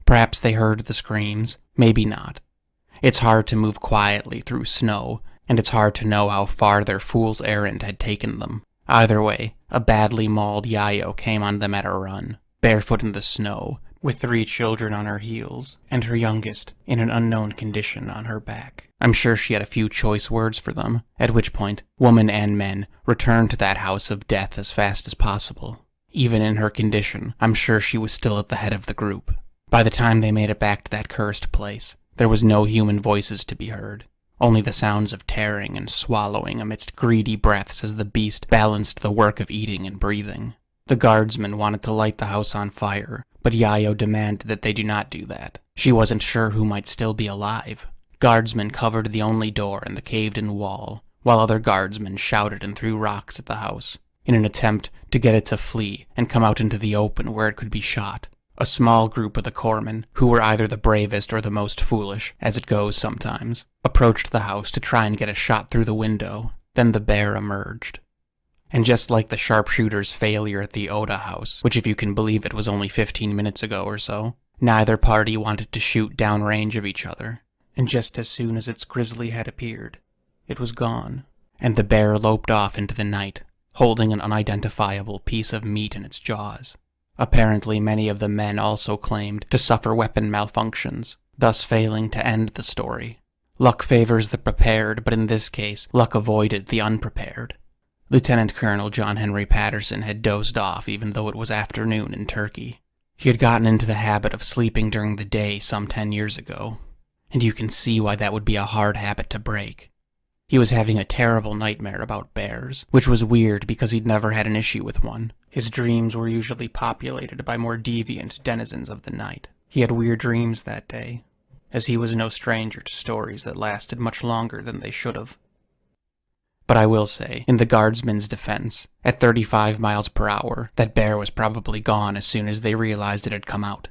Perhaps they heard the screams, maybe not. It's hard to move quietly through snow, and it's hard to know how far their fool's errand had taken them. Either way, a badly mauled Yayo came on them at a run, barefoot in the snow, with 3 children on her heels, and her youngest in an unknown condition on her back. I'm sure she had a few choice words for them, at which point, woman and men returned to that house of death as fast as possible. Even in her condition, I'm sure she was still at the head of the group. By the time they made it back to that cursed place, there was no human voices to be heard, only the sounds of tearing and swallowing amidst greedy breaths as the beast balanced the work of eating and breathing. The guardsmen wanted to light the house on fire, but Yayo demanded that they do not do that. She wasn't sure who might still be alive. Guardsmen covered the only door in the caved-in wall, while other guardsmen shouted and threw rocks at the house, in an attempt to get it to flee and come out into the open where it could be shot. A small group of the corpsmen, who were either the bravest or the most foolish, as it goes sometimes, approached the house to try and get a shot through the window. Then the bear emerged. And just like the sharpshooter's failure at the Oda house, which if you can believe it was only 15 minutes ago or so, neither party wanted to shoot downrange of each other. And just as soon as its grisly head appeared, it was gone, and the bear loped off into the night, holding an unidentifiable piece of meat in its jaws. Apparently many of the men also claimed to suffer weapon malfunctions, thus failing to end the story. Luck favors the prepared, but in this case, luck avoided the unprepared. Lieutenant Colonel John Henry Patterson had dozed off even though it was afternoon in Turkey. He had gotten into the habit of sleeping during the day some 10 years ago, and you can see why that would be a hard habit to break. He was having a terrible nightmare about bears, which was weird because he'd never had an issue with one. His dreams were usually populated by more deviant denizens of the night. He had weird dreams that day, as he was no stranger to stories that lasted much longer than they should have. But I will say, in the guardsman's defense, at 35 miles per hour, that bear was probably gone as soon as they realized it had come out.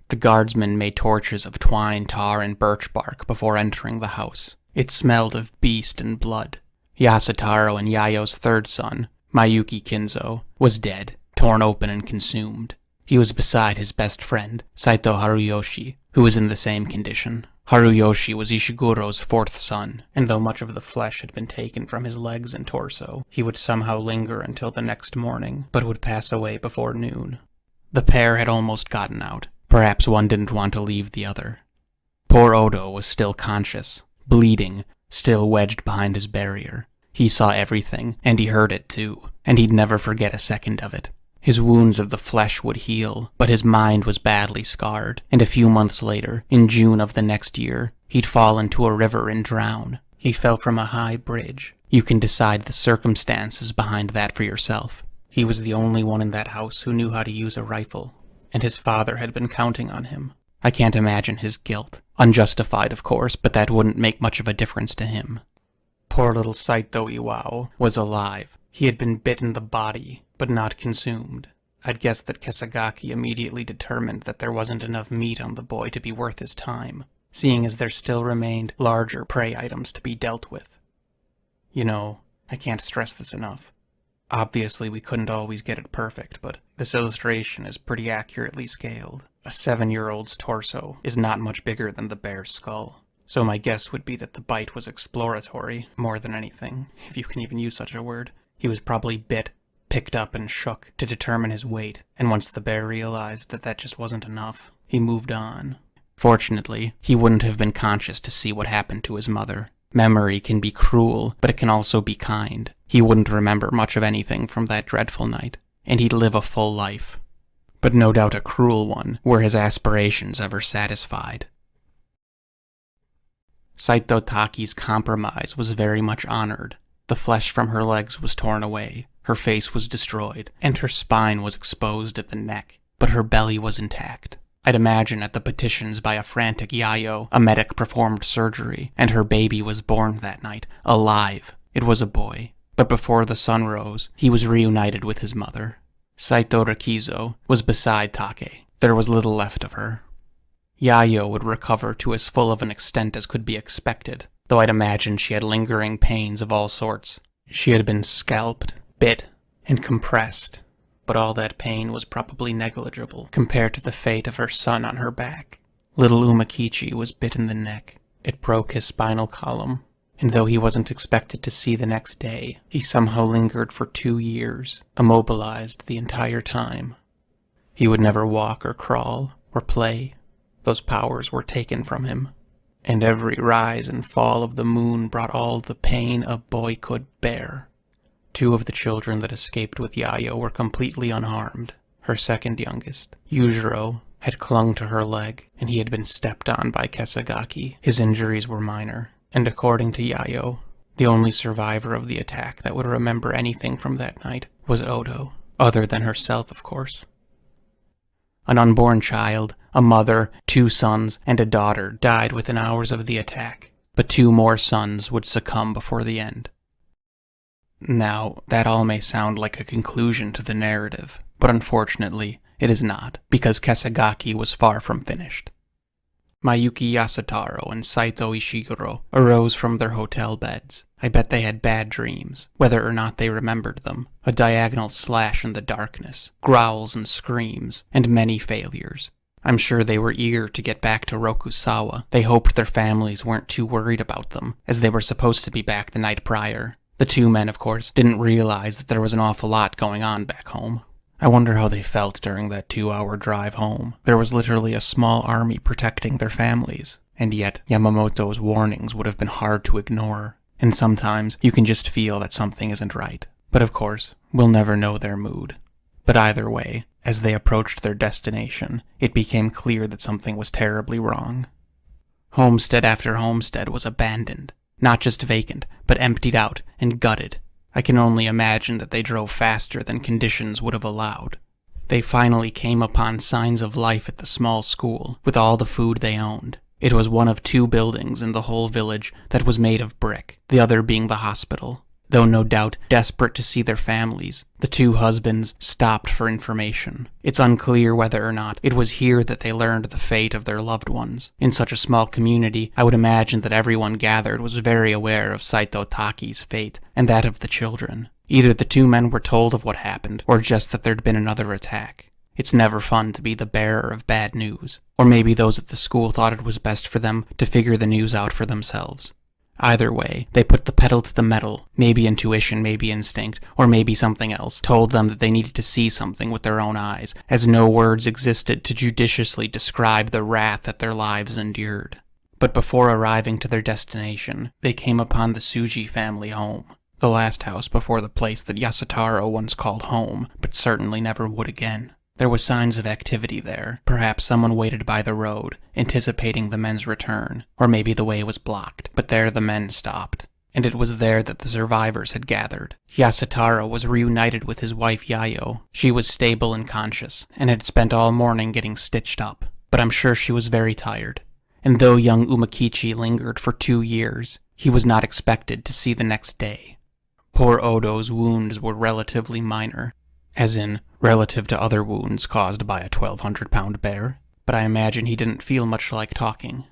The guardsmen made torches of twine, tar, and birch bark before entering the house. It smelled of beast and blood. Yasutaro and Yayo's third son, Mayuki Kinzo, was dead, torn open and consumed. He was beside his best friend, Saito Haruyoshi, who was in the same condition. Haruyoshi was Ishiguro's 4th son, and though much of the flesh had been taken from his legs and torso, he would somehow linger until the next morning, but would pass away before noon. The pair had almost gotten out. Perhaps one didn't want to leave the other. Poor Odo was still conscious, bleeding, still wedged behind his barrier. He saw everything, and he heard it too, and he'd never forget a second of it. His wounds of the flesh would heal, but his mind was badly scarred, and a few months later, in June of the next year, he'd fall into a river and drown. He fell from a high bridge. You can decide the circumstances behind that for yourself. He was the only one in that house who knew how to use a rifle, and his father had been counting on him. I can't imagine his guilt. Unjustified, of course, but that wouldn't make much of a difference to him. Poor little Saito Iwao was alive. He had been bit in the body, but not consumed. I'd guess that Kesagaki immediately determined that there wasn't enough meat on the boy to be worth his time, seeing as there still remained larger prey items to be dealt with. You know, I can't stress this enough. Obviously, we couldn't always get it perfect, but this illustration is pretty accurately scaled. A 7-year-old's torso is not much bigger than the bear's skull, so my guess would be that the bite was exploratory more than anything, if you can even use such a word. He was probably bit, picked up, and shook to determine his weight, and once the bear realized that that just wasn't enough, he moved on. Fortunately, he wouldn't have been conscious to see what happened to his mother. Memory can be cruel, but it can also be kind. He wouldn't remember much of anything from that dreadful night, and he'd live a full life. But no doubt a cruel one, were his aspirations ever satisfied. Saito Taki's compromise was very much honored. The flesh from her legs was torn away, her face was destroyed, and her spine was exposed at the neck, but her belly was intact. I'd imagine at the petitions by a frantic Yayo, a medic performed surgery, and her baby was born that night, alive. It was a boy. But before the sun rose, he was reunited with his mother. Saito Rikizo was beside Take. There was little left of her. Yayo would recover to as full of an extent as could be expected, though I'd imagine she had lingering pains of all sorts. She had been scalped, bit, and compressed, but all that pain was probably negligible compared to the fate of her son on her back. Little Umakichi was bit in the neck. It broke his spinal column, and though he wasn't expected to see the next day, he somehow lingered for 2 years, immobilized the entire time. He would never walk or crawl or play. Those powers were taken from him, and every rise and fall of the moon brought all the pain a boy could bear. 2 of the children that escaped with Yayo were completely unharmed. Her second youngest, Yujiro, had clung to her leg, and he had been stepped on by Kesagaki. His injuries were minor, and according to Yayo, the only survivor of the attack that would remember anything from that night was Odo, other than herself, of course. An unborn child, a mother, 2 sons, and a daughter died within hours of the attack, but 2 more sons would succumb before the end. Now, that all may sound like a conclusion to the narrative, but unfortunately, it is not, because Kesagaki was far from finished. Mayuki Yasutaro and Saito Ishiguro arose from their hotel beds. I bet they had bad dreams, whether or not they remembered them. A diagonal slash in the darkness, growls and screams, and many failures. I'm sure they were eager to get back to Rokusawa. They hoped their families weren't too worried about them, as they were supposed to be back the night prior. The 2 men, of course, didn't realize that there was an awful lot going on back home. I wonder how they felt during that 2-hour drive home. There was literally a small army protecting their families, and yet Yamamoto's warnings would have been hard to ignore. And sometimes you can just feel that something isn't right. But of course, we'll never know their mood. But either way, as they approached their destination, it became clear that something was terribly wrong. Homestead after homestead was abandoned. Not just vacant, but emptied out and gutted. I can only imagine that they drove faster than conditions would have allowed. They finally came upon signs of life at the small school, with all the food they owned. It was one of 2 buildings in the whole village that was made of brick, the other being the hospital. Though no doubt desperate to see their families, the 2 husbands stopped for information. It's unclear whether or not it was here that they learned the fate of their loved ones. In such a small community, I would imagine that everyone gathered was very aware of Saito Taki's fate and that of the children. Either the 2 men were told of what happened, or just that there'd been another attack. It's never fun to be the bearer of bad news. Or maybe those at the school thought it was best for them to figure the news out for themselves. Either way, they put the pedal to the metal. Maybe intuition, maybe instinct, or maybe something else told them that they needed to see something with their own eyes, as no words existed to judiciously describe the wrath that their lives endured. But before arriving to their destination, they came upon the Tsuji family home, the last house before the place that Yasutaro once called home, but certainly never would again. There were signs of activity there. Perhaps someone waited by the road, anticipating the men's return, or maybe the way was blocked, but there the men stopped. And it was there that the survivors had gathered. Yasutaro was reunited with his wife Yayo. She was stable and conscious, and had spent all morning getting stitched up, but I'm sure she was very tired. And though young Umakichi lingered for 2 years, he was not expected to see the next day. Poor Odo's wounds were relatively minor, as in relative to other wounds caused by a 1,200-pound bear, but I imagine he didn't feel much like talking.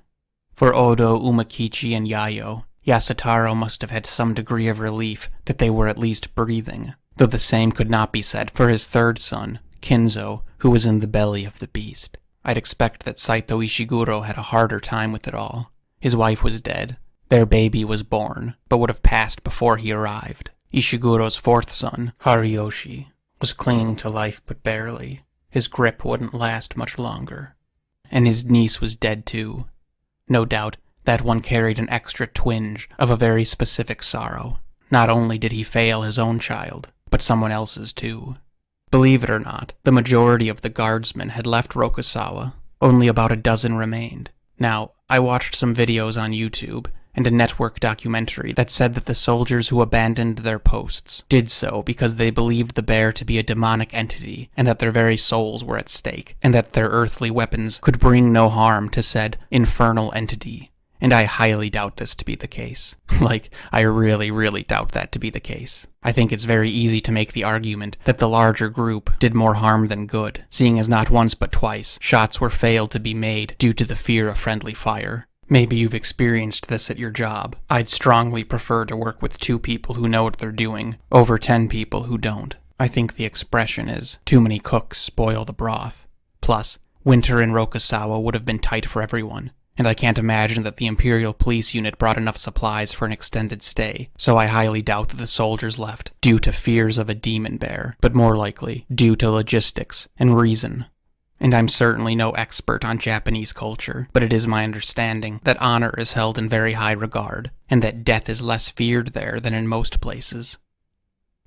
For Odo, Umakichi, and Yayo, Yasutaro must have had some degree of relief that they were at least breathing, though the same could not be said for his third son, Kinzo, who was in the belly of the beast. I'd expect that Saito Ishiguro had a harder time with it all. His wife was dead. Their baby was born, but would have passed before he arrived. Ishiguro's fourth son, Hariyoshi, was clinging to life but barely. His grip wouldn't last much longer. And his niece was dead too. No doubt, that one carried an extra twinge of a very specific sorrow. Not only did he fail his own child, but someone else's too. Believe it or not, the majority of the guardsmen had left Rokusawa. Only about a dozen remained. Now, I watched some videos on YouTube, and a network documentary that said that the soldiers who abandoned their posts did so because they believed the bear to be a demonic entity, and that their very souls were at stake, and that their earthly weapons could bring no harm to said infernal entity. And I highly doubt this to be the case. I really, really doubt that to be the case. I think it's very easy to make the argument that the larger group did more harm than good, seeing as not once but twice shots were failed to be made due to the fear of friendly fire. Maybe you've experienced this at your job. I'd strongly prefer to work with 2 people who know what they're doing, over 10 people who don't. I think the expression is, too many cooks spoil the broth. Plus, winter in Rokusawa would have been tight for everyone, and I can't imagine that the Imperial Police Unit brought enough supplies for an extended stay, so I highly doubt that the soldiers left due to fears of a demon bear, but more likely due to logistics and reason. And I'm certainly no expert on Japanese culture, but it is my understanding that honor is held in very high regard, and that death is less feared there than in most places.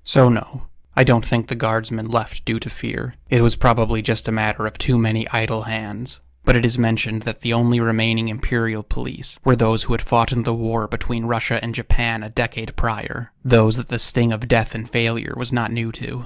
So no, I don't think the guardsmen left due to fear. It was probably just a matter of too many idle hands. But it is mentioned that the only remaining Imperial police were those who had fought in the war between Russia and Japan a decade prior, those that the sting of death and failure was not new to.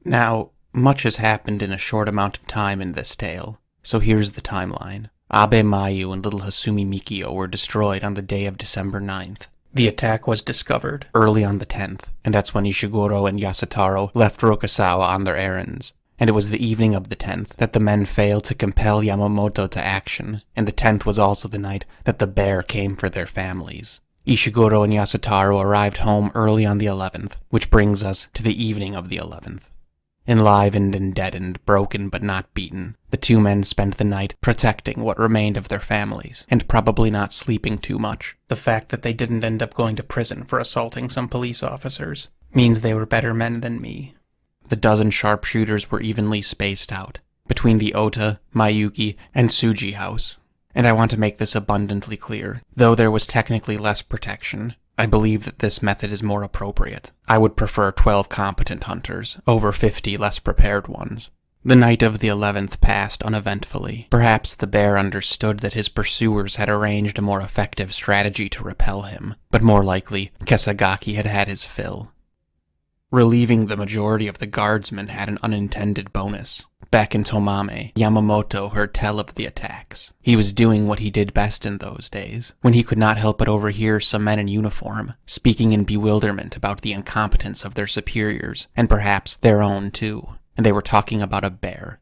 Now, much has happened in a short amount of time in this tale, so here's the timeline. Abe Mayu and little Hasumi Mikio were destroyed on the day of December 9th. The attack was discovered early on the 10th, and that's when Ishiguro and Yasutaro left Rokusawa on their errands. And it was the evening of the 10th that the men failed to compel Yamamoto to action, and the 10th was also the night that the bear came for their families. Ishiguro and Yasutaro arrived home early on the 11th, which brings us to the evening of the 11th. Enlivened and deadened, broken but not beaten, the 2 men spent the night protecting what remained of their families, and probably not sleeping too much. The fact that they didn't end up going to prison for assaulting some police officers means they were better men than me. The dozen sharpshooters were evenly spaced out, between the Ota, Mayuki, and Tsuji house. And I want to make this abundantly clear. Though there was technically less protection, I believe that this method is more appropriate. I would prefer 12 competent hunters over 50 less prepared ones. The night of the 11th passed uneventfully. Perhaps the bear understood that his pursuers had arranged a more effective strategy to repel him, but more likely, Kesagaki had had his fill. Relieving the majority of the guardsmen had an unintended bonus. Back in Tomame, Yamamoto heard tell of the attacks. He was doing what he did best in those days, when he could not help but overhear some men in uniform, speaking in bewilderment about the incompetence of their superiors, and perhaps their own too, and they were talking about a bear.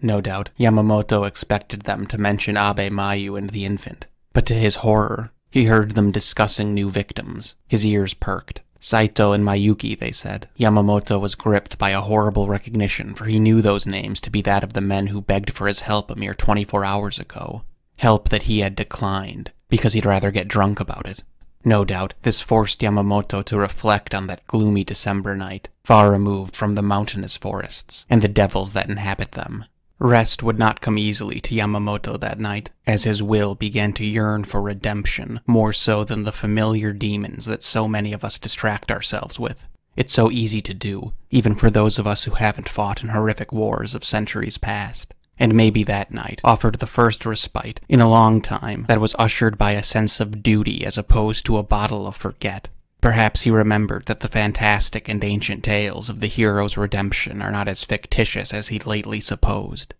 No doubt, Yamamoto expected them to mention Abe Mayu and the infant, but to his horror, he heard them discussing new victims. His ears perked. Saito and Mayuki, they said. Yamamoto was gripped by a horrible recognition, for he knew those names to be that of the men who begged for his help a mere 24 hours ago. Help that he had declined, because he'd rather get drunk about it. No doubt, this forced Yamamoto to reflect on that gloomy December night, far removed from the mountainous forests, and the devils that inhabit them. Rest would not come easily to Yamamoto that night, as his will began to yearn for redemption, more so than the familiar demons that so many of us distract ourselves with. It's so easy to do, even for those of us who haven't fought in horrific wars of centuries past. And maybe that night offered the first respite in a long time that was ushered by a sense of duty as opposed to a bottle of forget. Perhaps he remembered that the fantastic and ancient tales of the hero's redemption are not as fictitious as he'd lately supposed.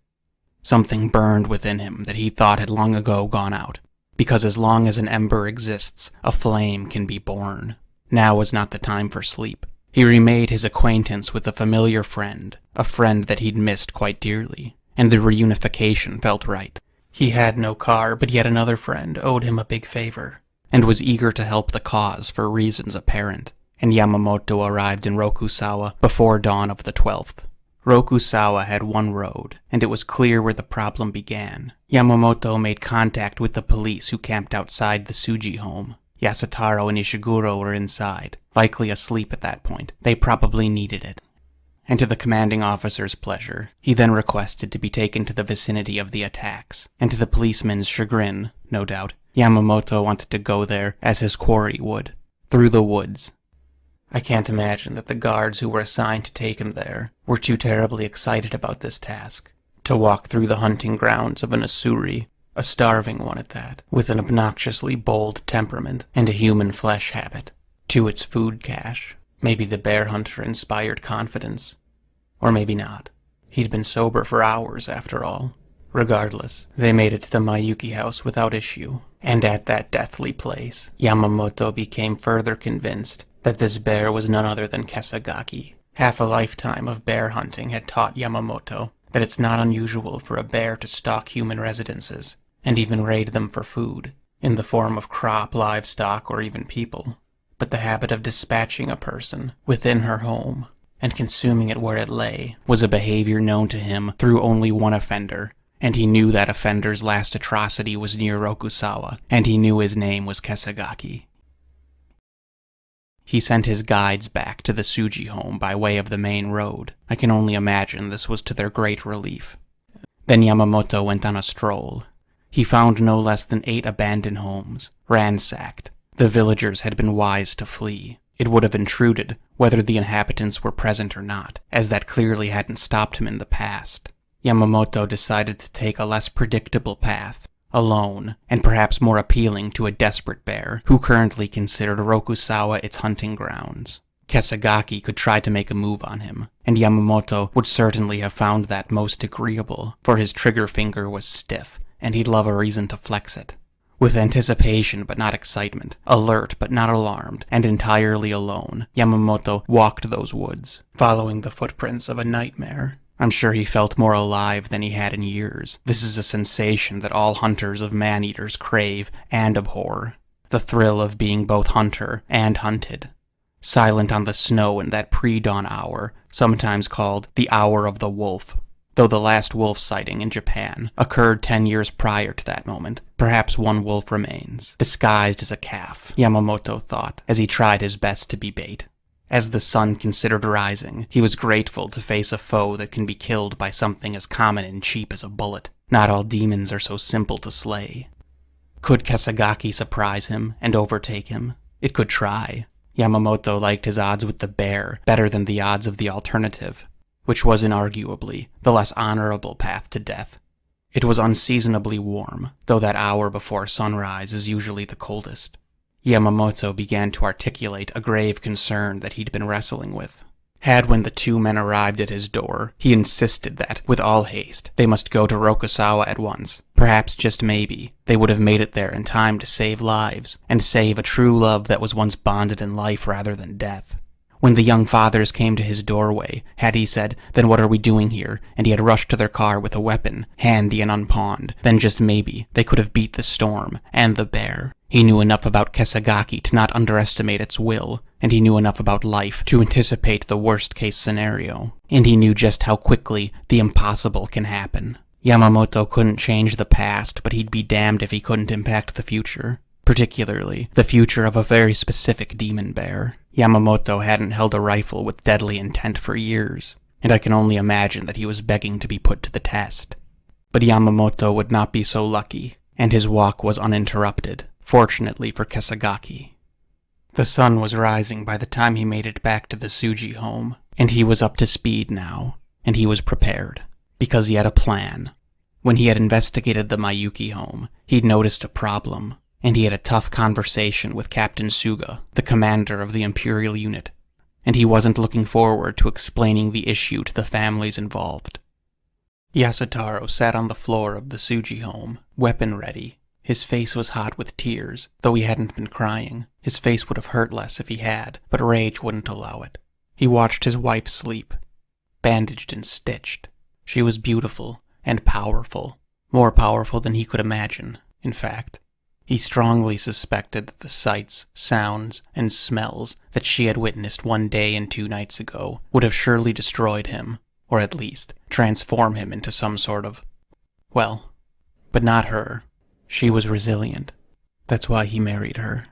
Something burned within him that he thought had long ago gone out, because as long as an ember exists, a flame can be born. Now was not the time for sleep. He remade his acquaintance with a familiar friend, a friend that he'd missed quite dearly, and the reunification felt right. He had no car, but yet another friend owed him a big favor, and was eager to help the cause for reasons apparent, and Yamamoto arrived in Rokusawa before dawn of the 12th. Rokusawa had one road, and it was clear where the problem began. Yamamoto made contact with the police who camped outside the Tsuji home. Yasutaro and Ishiguro were inside, likely asleep at that point. They probably needed it. And to the commanding officer's pleasure, he then requested to be taken to the vicinity of the attacks, and to the policeman's chagrin, no doubt, Yamamoto wanted to go there as his quarry would, through the woods. I can't imagine that the guards who were assigned to take him there were too terribly excited about this task. To walk through the hunting grounds of an Ussuri, a starving one at that, with an obnoxiously bold temperament and a human flesh habit, to its food cache. Maybe the bear hunter inspired confidence. Or maybe not. He'd been sober for hours, after all. Regardless, they made it to the Mayuki house without issue. And at that deathly place, Yamamoto became further convinced that this bear was none other than Kesagaki. Half a lifetime of bear hunting had taught Yamamoto that it's not unusual for a bear to stalk human residences, and even raid them for food, in the form of crop, livestock, or even people. But the habit of dispatching a person within her home, and consuming it where it lay, was a behavior known to him through only one offender, and he knew that offender's last atrocity was near Rokusawa, and he knew his name was Kesagaki. He sent his guides back to the Tsuji home by way of the main road. I can only imagine this was to their great relief. Then Yamamoto went on a stroll. He found no less than 8 abandoned homes, ransacked. The villagers had been wise to flee. It would have intruded, whether the inhabitants were present or not, as that clearly hadn't stopped him in the past. Yamamoto decided to take a less predictable path, alone, and perhaps more appealing to a desperate bear who currently considered Rokusawa its hunting grounds. Kesagaki could try to make a move on him, and Yamamoto would certainly have found that most agreeable, for his trigger finger was stiff, and he'd love a reason to flex it. With anticipation but not excitement, alert but not alarmed, and entirely alone, Yamamoto walked those woods, following the footprints of a nightmare. I'm sure he felt more alive than he had in years. This is a sensation that all hunters of man-eaters crave and abhor. The thrill of being both hunter and hunted. Silent on the snow in that pre-dawn hour, sometimes called the Hour of the Wolf. Though the last wolf sighting in Japan occurred 10 years prior to that moment, perhaps one wolf remains, disguised as a calf, Yamamoto thought, as he tried his best to be bait. As the sun considered rising, he was grateful to face a foe that can be killed by something as common and cheap as a bullet. Not all demons are so simple to slay. Could Kesagaki surprise him and overtake him? It could try. Yamamoto liked his odds with the bear better than the odds of the alternative, which was inarguably the less honorable path to death. It was unseasonably warm, though that hour before sunrise is usually the coldest. Yamamoto began to articulate a grave concern that he'd been wrestling with. When the 2 men arrived at his door, he insisted that, with all haste, they must go to Rokusawa at once. Perhaps, just maybe, they would have made it there in time to save lives, and save a true love that was once bonded in life rather than death. When the young fathers came to his doorway, had he said, "Then what are we doing here?" and he had rushed to their car with a weapon, handy and unpawned, then just maybe, they could have beat the storm, and the bear. He knew enough about Kesagaki to not underestimate its will, and he knew enough about life to anticipate the worst-case scenario, and he knew just how quickly the impossible can happen. Yamamoto couldn't change the past, but he'd be damned if he couldn't impact the future. Particularly, the future of a very specific demon bear. Yamamoto hadn't held a rifle with deadly intent for years, and I can only imagine that he was begging to be put to the test. But Yamamoto would not be so lucky, and his walk was uninterrupted, fortunately for Kesagaki. The sun was rising by the time he made it back to the Tsuji home, and he was up to speed now, and he was prepared, because he had a plan. When he had investigated the Mayuki home, he'd noticed a problem, and he had a tough conversation with Captain Suga, the commander of the Imperial unit, and he wasn't looking forward to explaining the issue to the families involved. Yasutaro sat on the floor of the Tsuji home, weapon ready. His face was hot with tears, though he hadn't been crying. His face would have hurt less if he had, but rage wouldn't allow it. He watched his wife sleep, bandaged and stitched. She was beautiful and powerful, more powerful than he could imagine, in fact. He strongly suspected that the sights, sounds, and smells that she had witnessed 1 day and 2 nights ago would have surely destroyed him, or at least transform him into some sort of... well, but not her. She was resilient. That's why he married her.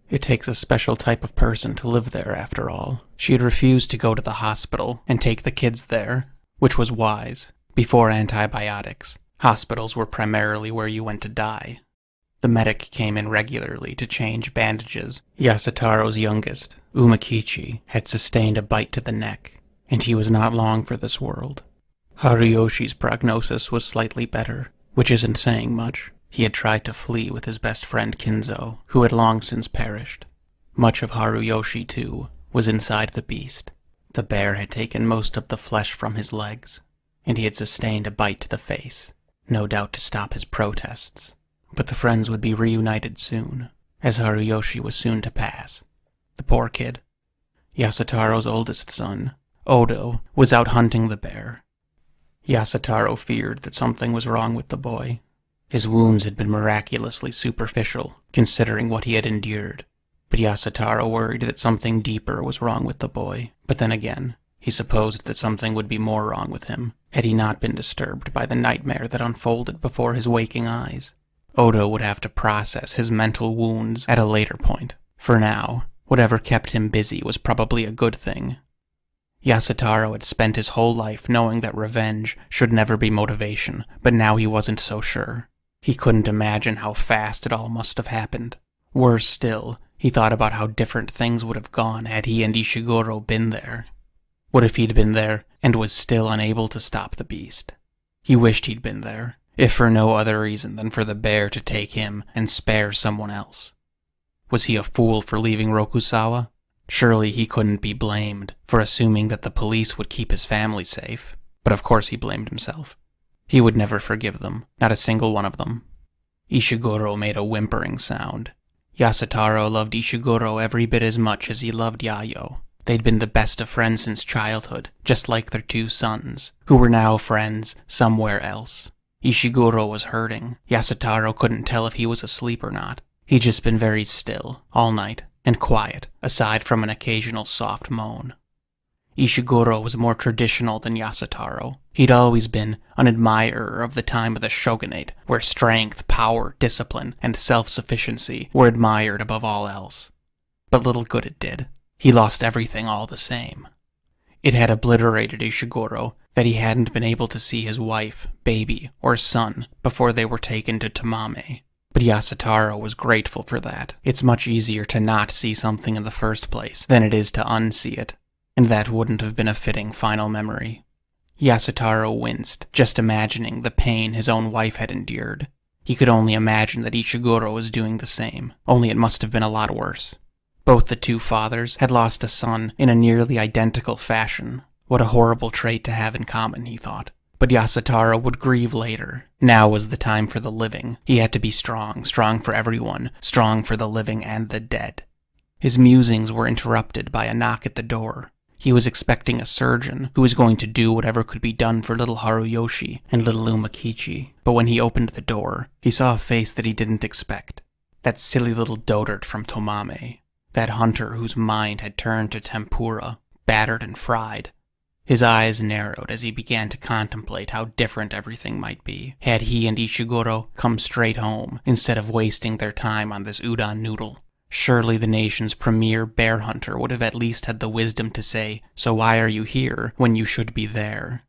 It takes a special type of person to live there, after all. She had refused to go to the hospital and take the kids there, which was wise. Before antibiotics, hospitals were primarily where you went to die. The medic came in regularly to change bandages. Yasutaro's youngest, Umakichi, had sustained a bite to the neck, and he was not long for this world. Haruyoshi's prognosis was slightly better, which isn't saying much. He had tried to flee with his best friend Kinzo, who had long since perished. Much of Haruyoshi, too, was inside the beast. The bear had taken most of the flesh from his legs, and he had sustained a bite to the face, no doubt to stop his protests. But the friends would be reunited soon, as Haruyoshi was soon to pass. The poor kid. Yasutaro's oldest son, Odo, was out hunting the bear. Yasutaro feared that something was wrong with the boy. His wounds had been miraculously superficial, considering what he had endured. But Yasutaro worried that something deeper was wrong with the boy. But then again, he supposed that something would be more wrong with him, had he not been disturbed by the nightmare that unfolded before his waking eyes. Odo would have to process his mental wounds at a later point. For now, whatever kept him busy was probably a good thing. Yasutaro had spent his whole life knowing that revenge should never be motivation, but now he wasn't so sure. He couldn't imagine how fast it all must have happened. Worse still, he thought about how different things would have gone had he and Ishiguro been there. What if he'd been there and was still unable to stop the beast? He wished he'd been there, if for no other reason than for the bear to take him and spare someone else. Was he a fool for leaving Rokusawa? Surely he couldn't be blamed for assuming that the police would keep his family safe. But of course he blamed himself. He would never forgive them, not a single one of them. Ishiguro made a whimpering sound. Yasutaro loved Ishiguro every bit as much as he loved Yayo. They'd been the best of friends since childhood, just like their 2 sons, who were now friends somewhere else. Ishiguro was hurting. Yasutaro couldn't tell if he was asleep or not. He'd just been very still, all night, and quiet, aside from an occasional soft moan. Ishiguro was more traditional than Yasutaro. He'd always been an admirer of the time of the shogunate, where strength, power, discipline, and self-sufficiency were admired above all else. But little good it did. He lost everything all the same. It had obliterated Ishiguro that he hadn't been able to see his wife, baby, or son before they were taken to Tamame. But Yasutaro was grateful for that. It's much easier to not see something in the first place than it is to unsee it, and that wouldn't have been a fitting final memory. Yasutaro winced, just imagining the pain his own wife had endured. He could only imagine that Ishiguro was doing the same, only it must have been a lot worse. Both the 2 fathers had lost a son in a nearly identical fashion. What a horrible trait to have in common, he thought. But Yasutaro would grieve later. Now was the time for the living. He had to be strong, strong for everyone, strong for the living and the dead. His musings were interrupted by a knock at the door. He was expecting a surgeon who was going to do whatever could be done for little Haruyoshi and little Umakichi. But when he opened the door, he saw a face that he didn't expect. That silly little dotard from Tomame. That hunter whose mind had turned to tempura, battered and fried. His eyes narrowed as he began to contemplate how different everything might be had he and Ishiguro come straight home instead of wasting their time on this udon noodle. Surely the nation's premier bear hunter would have at least had the wisdom to say, "So why are you here when you should be there?"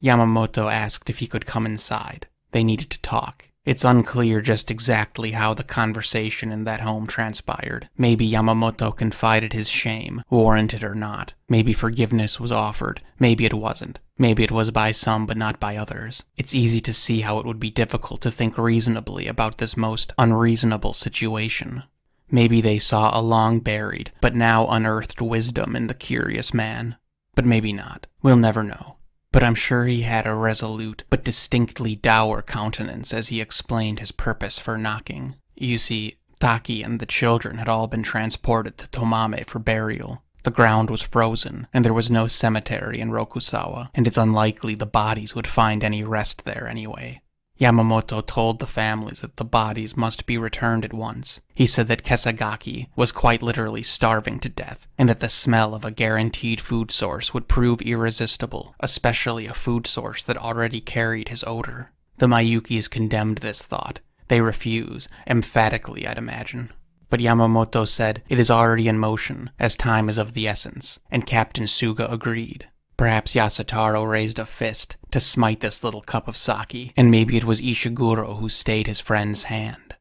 Yamamoto asked if he could come inside. They needed to talk. It's unclear just exactly how the conversation in that home transpired. Maybe Yamamoto confided his shame, warranted or not. Maybe forgiveness was offered. Maybe it wasn't. Maybe it was by some but not by others. It's easy to see how it would be difficult to think reasonably about this most unreasonable situation. Maybe they saw a long-buried, but now unearthed wisdom in the curious man. But maybe not. We'll never know. But I'm sure he had a resolute but distinctly dour countenance as he explained his purpose for knocking. You see, Taki and the children had all been transported to Tomame for burial. The ground was frozen, and there was no cemetery in Rokusawa, and it's unlikely the bodies would find any rest there anyway. Yamamoto told the families that the bodies must be returned at once. He said that Kesagaki was quite literally starving to death, and that the smell of a guaranteed food source would prove irresistible, especially a food source that already carried his odor. The Mayukis condemned this thought. They refuse, emphatically I'd imagine. But Yamamoto said it is already in motion, as time is of the essence, and Captain Suga agreed. Perhaps Yasutaro raised a fist to smite this little cup of sake, and maybe it was Ishiguro who stayed his friend's hand.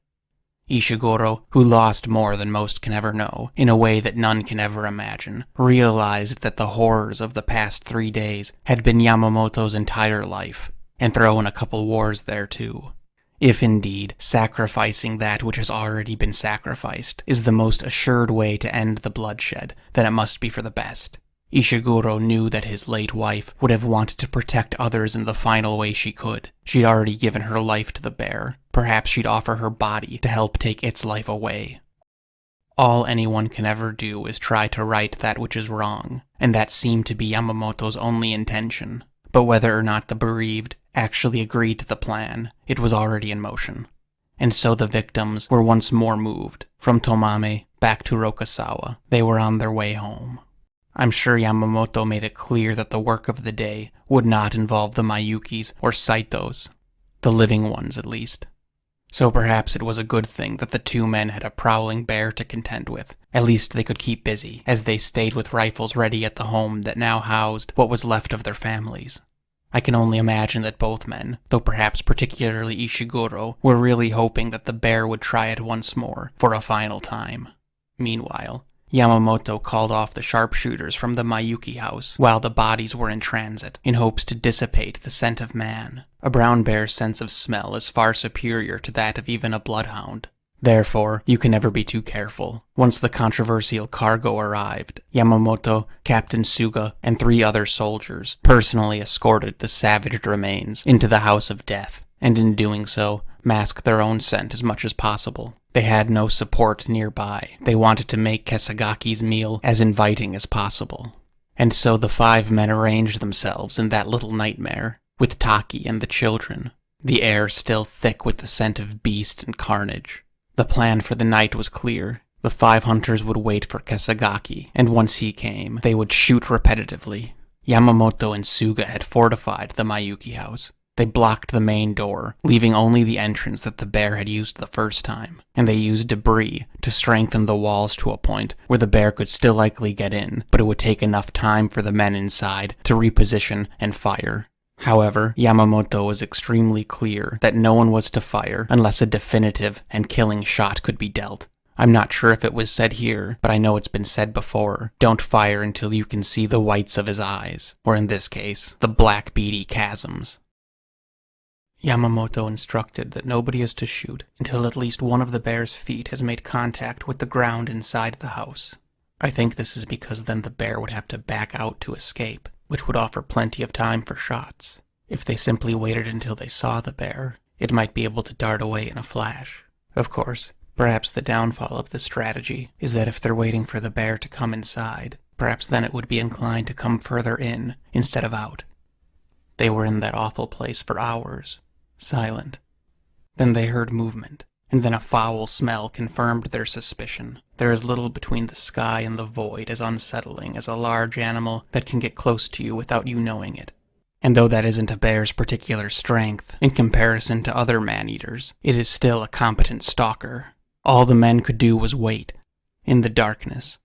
Ishiguro, who lost more than most can ever know, in a way that none can ever imagine, realized that the horrors of the past 3 days had been Yamamoto's entire life, and throw in a couple wars there too. If indeed, sacrificing that which has already been sacrificed is the most assured way to end the bloodshed, then it must be for the best. Ishiguro knew that his late wife would have wanted to protect others in the final way she could. She'd already given her life to the bear. Perhaps she'd offer her body to help take its life away. All anyone can ever do is try to right that which is wrong, and that seemed to be Yamamoto's only intention. But whether or not the bereaved actually agreed to the plan, it was already in motion. And so the victims were once more moved. From Tomame back to Rokusawa, they were on their way home. I'm sure Yamamoto made it clear that the work of the day would not involve the Mayukis or Saitos, the living ones at least. So perhaps it was a good thing that the two men had a prowling bear to contend with. At least they could keep busy, as they stayed with rifles ready at the home that now housed what was left of their families. I can only imagine that both men, though perhaps particularly Ishiguro, were really hoping that the bear would try it once more, for a final time. Meanwhile, Yamamoto called off the sharpshooters from the Mayuki house while the bodies were in transit, in hopes to dissipate the scent of man. A brown bear's sense of smell is far superior to that of even a bloodhound. Therefore, you can never be too careful. Once the controversial cargo arrived, Yamamoto, Captain Suga, and 3 other soldiers personally escorted the savaged remains into the House of Death, and in doing so, masked their own scent as much as possible. They had no support nearby. They wanted to make Kesagaki's meal as inviting as possible. And so the 5 men arranged themselves in that little nightmare, with Taki and the children, the air still thick with the scent of beast and carnage. The plan for the night was clear. The 5 hunters would wait for Kesagaki, and once he came, they would shoot repetitively. Yamamoto and Suga had fortified the Mayuki house. They blocked the main door, leaving only the entrance that the bear had used the first time, and they used debris to strengthen the walls to a point where the bear could still likely get in, but it would take enough time for the men inside to reposition and fire. However, Yamamoto was extremely clear that no one was to fire unless a definitive and killing shot could be dealt. I'm not sure if it was said here, but I know it's been said before. Don't fire until you can see the whites of his eyes, or in this case, the black beady chasms. Yamamoto instructed that nobody is to shoot until at least one of the bear's feet has made contact with the ground inside the house. I think this is because then the bear would have to back out to escape, which would offer plenty of time for shots. If they simply waited until they saw the bear, it might be able to dart away in a flash. Of course, perhaps the downfall of this strategy is that if they're waiting for the bear to come inside, perhaps then it would be inclined to come further in instead of out. They were in that awful place for hours, silent. Then they heard movement, and then a foul smell confirmed their suspicion. There is little between the sky and the void as unsettling as a large animal that can get close to you without you knowing it. And though that isn't a bear's particular strength, in comparison to other man-eaters, it is still a competent stalker. All the men could do was wait, in the darkness.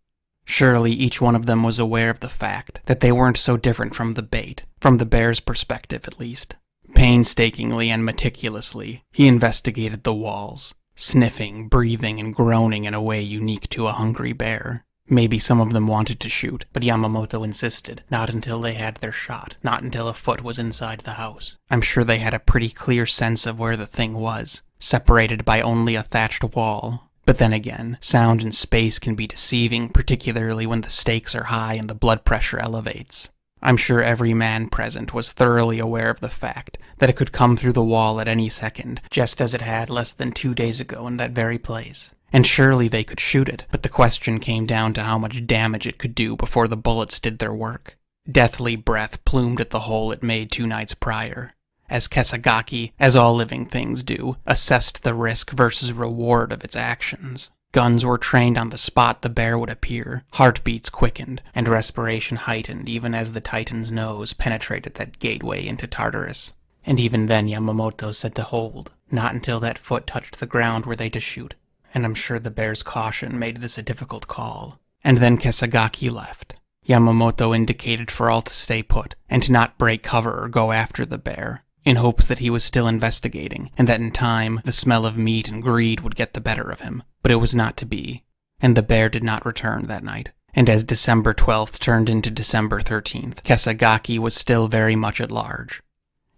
Surely each one of them was aware of the fact that they weren't so different from the bait, from the bear's perspective at least. Painstakingly and meticulously, he investigated the walls, sniffing, breathing, and groaning in a way unique to a hungry bear. Maybe some of them wanted to shoot, but Yamamoto insisted, not until they had their shot, not until a foot was inside the house. I'm sure they had a pretty clear sense of where the thing was, separated by only a thatched wall. But then again, sound and space can be deceiving, particularly when the stakes are high and the blood pressure elevates. I'm sure every man present was thoroughly aware of the fact that it could come through the wall at any second, just as it had less than 2 days ago in that very place. And surely they could shoot it, but the question came down to how much damage it could do before the bullets did their work. Deathly breath plumed at the hole it made 2 nights prior, as Kesagaki, as all living things do, assessed the risk versus reward of its actions. Guns were trained on the spot the bear would appear, heartbeats quickened, and respiration heightened even as the Titan's nose penetrated that gateway into Tartarus. And even then Yamamoto said to hold. Not until that foot touched the ground were they to shoot, and I'm sure the bear's caution made this a difficult call. And then Kesagaki left. Yamamoto indicated for all to stay put, and to not break cover or go after the bear, in hopes that he was still investigating, and that in time the smell of meat and greed would get the better of him. But it was not to be, and the bear did not return that night. And as December 12th turned into December 13th, Kesagaki was still very much at large.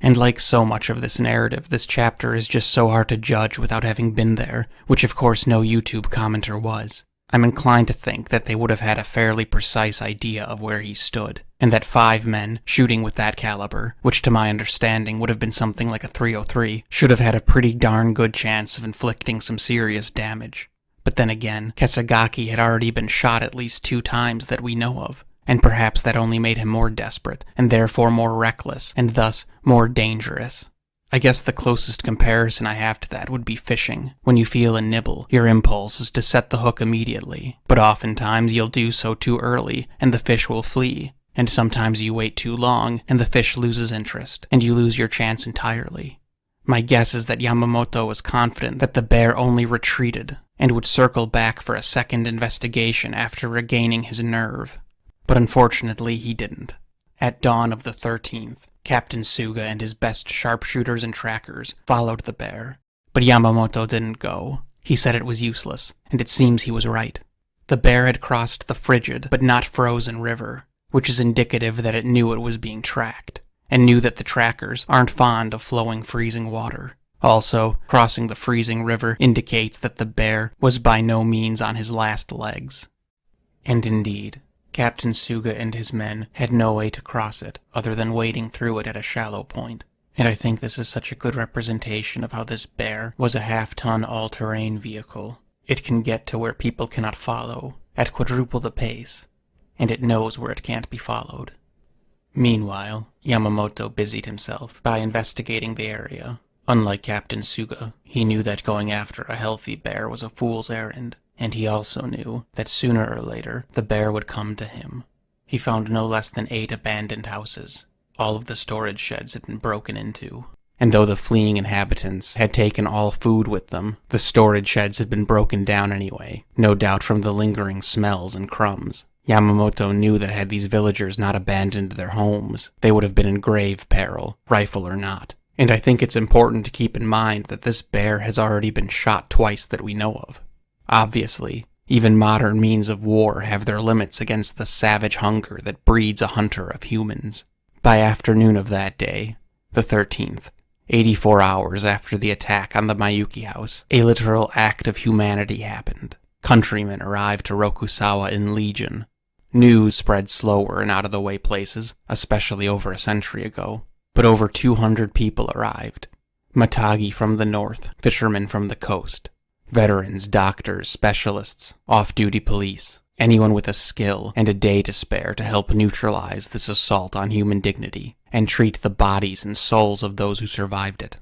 And like so much of this narrative, this chapter is just so hard to judge without having been there, which of course no YouTube commenter was. I'm inclined to think that they would have had a fairly precise idea of where he stood, and that 5 men, shooting with that caliber, which to my understanding would have been something like a .303, should have had a pretty darn good chance of inflicting some serious damage. But then again, Kesagaki had already been shot at least 2 times that we know of, and perhaps that only made him more desperate, and therefore more reckless, and thus more dangerous. I guess the closest comparison I have to that would be fishing. When you feel a nibble, your impulse is to set the hook immediately, but oftentimes you'll do so too early, and the fish will flee. And sometimes you wait too long, and the fish loses interest, and you lose your chance entirely. My guess is that Yamamoto was confident that the bear only retreated, and would circle back for a second investigation after regaining his nerve. But unfortunately he didn't. At dawn of the 13th, Captain Suga and his best sharpshooters and trackers followed the bear. But Yamamoto didn't go. He said it was useless, and it seems he was right. The bear had crossed the frigid but not frozen river, which is indicative that it knew it was being tracked, and knew that the trackers aren't fond of flowing freezing water. Also, crossing the freezing river indicates that the bear was by no means on his last legs. And indeed, Captain Suga and his men had no way to cross it other than wading through it at a shallow point. And I think this is such a good representation of how this bear was a half-ton all-terrain vehicle. It can get to where people cannot follow, at quadruple the pace, and it knows where it can't be followed. Meanwhile, Yamamoto busied himself by investigating the area. Unlike Captain Suga, he knew that going after a healthy bear was a fool's errand, and he also knew that sooner or later the bear would come to him. He found no less than 8 abandoned houses. All of the storage sheds had been broken into, and though the fleeing inhabitants had taken all food with them, the storage sheds had been broken down anyway, no doubt from the lingering smells and crumbs. Yamamoto knew that had these villagers not abandoned their homes, they would have been in grave peril, rifle or not. And I think it's important to keep in mind that this bear has already been shot twice that we know of. Obviously, even modern means of war have their limits against the savage hunger that breeds a hunter of humans. By afternoon of that day, the 13th, 84 hours after the attack on the Mayuki house, a literal act of humanity happened. Countrymen arrived to Rokusawa in legion. News spread slower in out-of-the-way places, especially over a century ago. But over 200 people arrived. Matagi from the north, fishermen from the coast, veterans, doctors, specialists, off-duty police, anyone with a skill and a day to spare to help neutralize this assault on human dignity and treat the bodies and souls of those who survived it.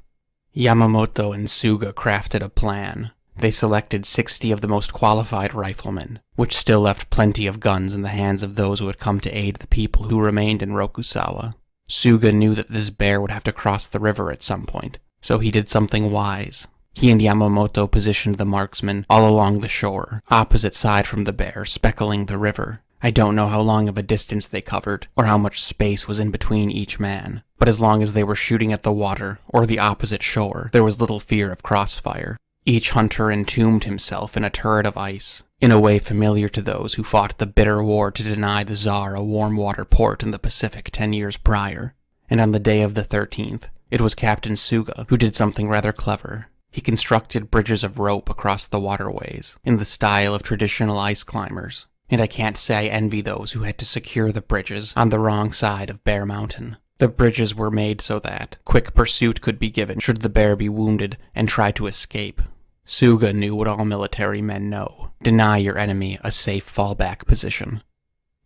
Yamamoto and Suga crafted a plan. They selected 60 of the most qualified riflemen, which still left plenty of guns in the hands of those who had come to aid the people who remained in Rokusawa. Suga knew that this bear would have to cross the river at some point, so he did something wise. He and Yamamoto positioned the marksmen all along the shore, opposite side from the bear, speckling the river. I don't know how long of a distance they covered, or how much space was in between each man, but as long as they were shooting at the water, or the opposite shore, there was little fear of crossfire. Each hunter entombed himself in a turret of ice, in a way familiar to those who fought the bitter war to deny the Tsar a warm water port in the Pacific 10 years prior. And on the day of the 13th, it was Captain Suga who did something rather clever. He constructed bridges of rope across the waterways, in the style of traditional ice climbers, and I can't say I envy those who had to secure the bridges on the wrong side of Bear Mountain. The bridges were made so that quick pursuit could be given should the bear be wounded and try to escape. Suga knew what all military men know: deny your enemy a safe fallback position.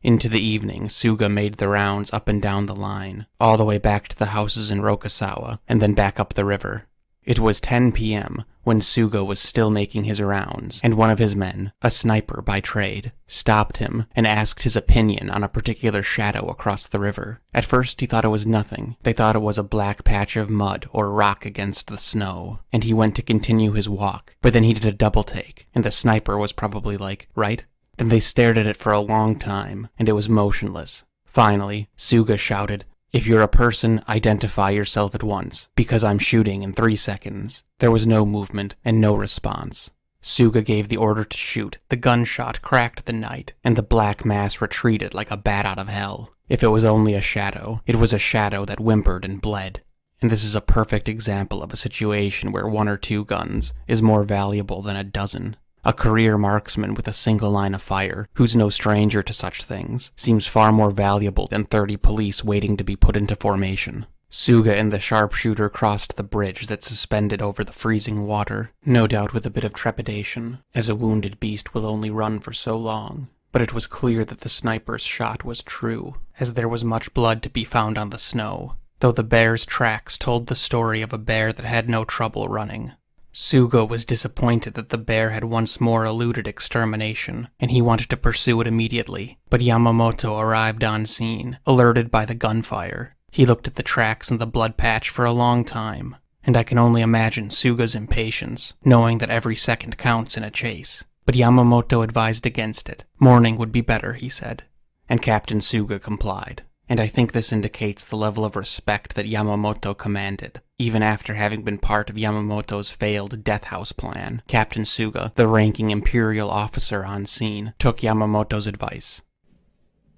Into the evening, Suga made the rounds up and down the line, all the way back to the houses in Rokasawa, and then back up the river. It was 10 p.m. when Suga was still making his rounds, and one of his men, a sniper by trade, stopped him and asked his opinion on a particular shadow across the river. At first he thought it was nothing. They thought it was a black patch of mud or rock against the snow, and he went to continue his walk, but then he did a double take, and the sniper was probably like, right? Then they stared at it for a long time, and it was motionless. Finally, Suga shouted, "If you're a person, identify yourself at once, because I'm shooting in 3 seconds." There was no movement and no response. Suga gave the order to shoot. The gunshot cracked the night, and the black mass retreated like a bat out of hell. If it was only a shadow, it was a shadow that whimpered and bled. And this is a perfect example of a situation where 1 or 2 guns is more valuable than a dozen. A career marksman with a single line of fire, who's no stranger to such things, seems far more valuable than 30 police waiting to be put into formation. Suga and the sharpshooter crossed the bridge that suspended over the freezing water, no doubt with a bit of trepidation, as a wounded beast will only run for so long. But it was clear that the sniper's shot was true, as there was much blood to be found on the snow, though the bear's tracks told the story of a bear that had no trouble running. Suga was disappointed that the bear had once more eluded extermination, and he wanted to pursue it immediately. But Yamamoto arrived on scene, alerted by the gunfire. He looked at the tracks and the blood patch for a long time, and I can only imagine Suga's impatience, knowing that every second counts in a chase. But Yamamoto advised against it. Morning would be better, he said, and Captain Suga complied. And I think this indicates the level of respect that Yamamoto commanded. Even after having been part of Yamamoto's failed death house plan, Captain Suga, the ranking imperial officer on scene, took Yamamoto's advice.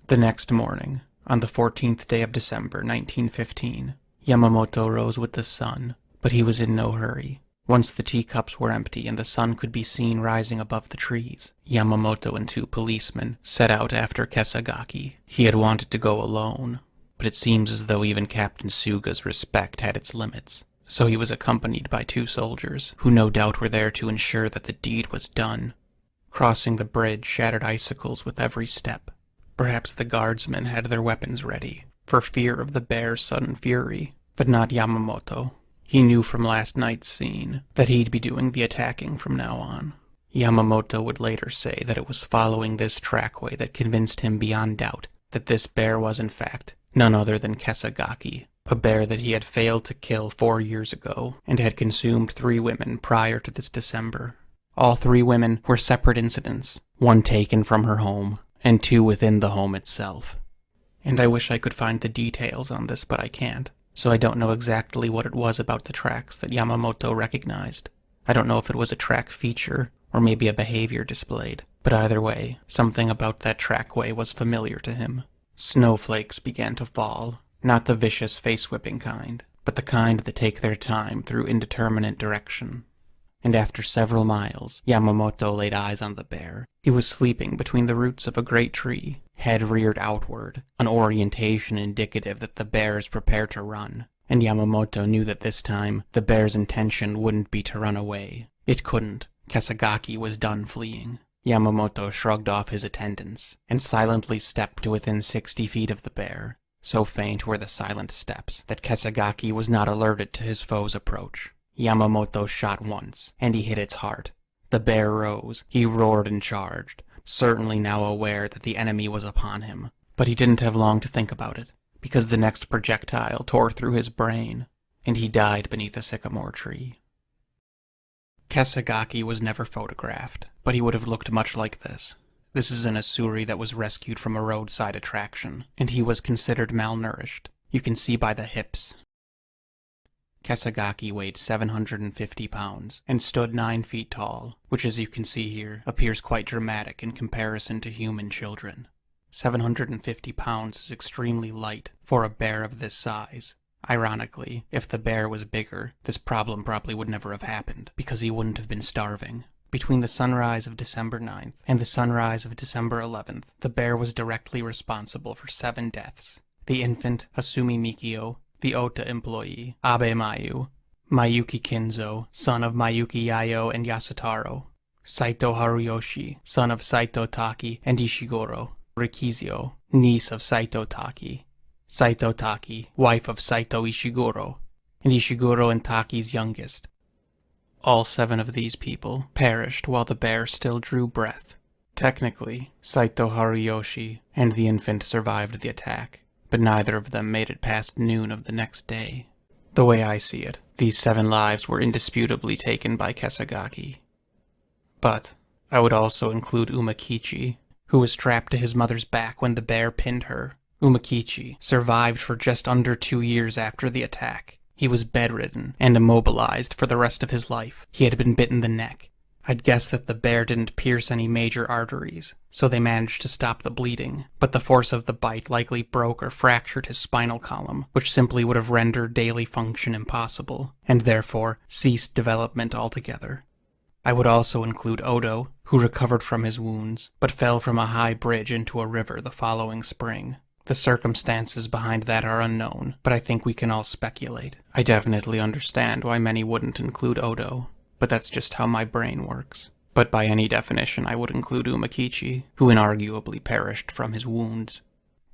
The next morning, on the 14th day of December 1915, Yamamoto rose with the sun, but he was in no hurry. Once the teacups were empty and the sun could be seen rising above the trees, Yamamoto and 2 policemen set out after Kesagaki. He had wanted to go alone, but it seems as though even Captain Suga's respect had its limits. So he was accompanied by 2 soldiers, who no doubt were there to ensure that the deed was done. Crossing the bridge shattered icicles with every step. Perhaps the guardsmen had their weapons ready, for fear of the bear's sudden fury, but not Yamamoto. He knew from last night's scene that he'd be doing the attacking from now on. Yamamoto would later say that it was following this trackway that convinced him beyond doubt that this bear was in fact none other than Kesagaki, a bear that he had failed to kill 4 years ago and had consumed 3 women prior to this December. All 3 women were separate incidents, 1 taken from her home and 2 within the home itself. And I wish I could find the details on this, but I can't. So I don't know exactly what it was about the tracks that Yamamoto recognized. I don't know if it was a track feature, or maybe a behavior displayed. But either way, something about that trackway was familiar to him. Snowflakes began to fall, not the vicious face-whipping kind, but the kind that take their time through indeterminate direction. And after several miles, Yamamoto laid eyes on the bear. He was sleeping between the roots of a great tree, head reared outward, an orientation indicative that the bear is prepared to run. And Yamamoto knew that this time, the bear's intention wouldn't be to run away. It couldn't. Kesagaki was done fleeing. Yamamoto shrugged off his attendants, and silently stepped to within 60 feet of the bear. So faint were the silent steps, that Kesagaki was not alerted to his foe's approach. Yamamoto shot once, and he hit its heart. The bear rose, he roared and charged, certainly now aware that the enemy was upon him. But he didn't have long to think about it, because the next projectile tore through his brain, and he died beneath a sycamore tree. Kesagaki was never photographed, but he would have looked much like this. This is an Ussuri that was rescued from a roadside attraction, and he was considered malnourished. You can see by the hips. Kesagaki weighed 750 pounds and stood 9 feet tall, which as you can see here, appears quite dramatic in comparison to human children. 750 pounds is extremely light for a bear of this size. Ironically, if the bear was bigger, this problem probably would never have happened, because he wouldn't have been starving. Between the sunrise of December 9th and the sunrise of December 11th, the bear was directly responsible for 7 deaths. The infant, Hasumi Mikio, the Ota employee, Abe Mayu, Mayuki Kinzo, son of Mayuki Yayo and Yasutaro. Saito Haruyoshi, son of Saito Taki and Ishiguro. Rikizio, niece of Saito Taki. Saito Taki, wife of Saito Ishiguro, and Ishiguro and Taki's youngest. All 7 of these people perished while the bear still drew breath. Technically, Saito Haruyoshi and the infant survived the attack, but neither of them made it past noon of the next day. The way I see it, these 7 lives were indisputably taken by Kesagaki. But I would also include Umakichi, who was strapped to his mother's back when the bear pinned her. Umakichi survived for just under 2 years after the attack. He was bedridden and immobilized for the rest of his life. He had been bitten in the neck. I'd guess that the bear didn't pierce any major arteries, so they managed to stop the bleeding, but the force of the bite likely broke or fractured his spinal column, which simply would have rendered daily function impossible, and therefore ceased development altogether. I would also include Odo, who recovered from his wounds, but fell from a high bridge into a river the following spring. The circumstances behind that are unknown, but I think we can all speculate. I definitely understand why many wouldn't include Odo, but that's just how my brain works. But by any definition, I would include Umakichi, who inarguably perished from his wounds.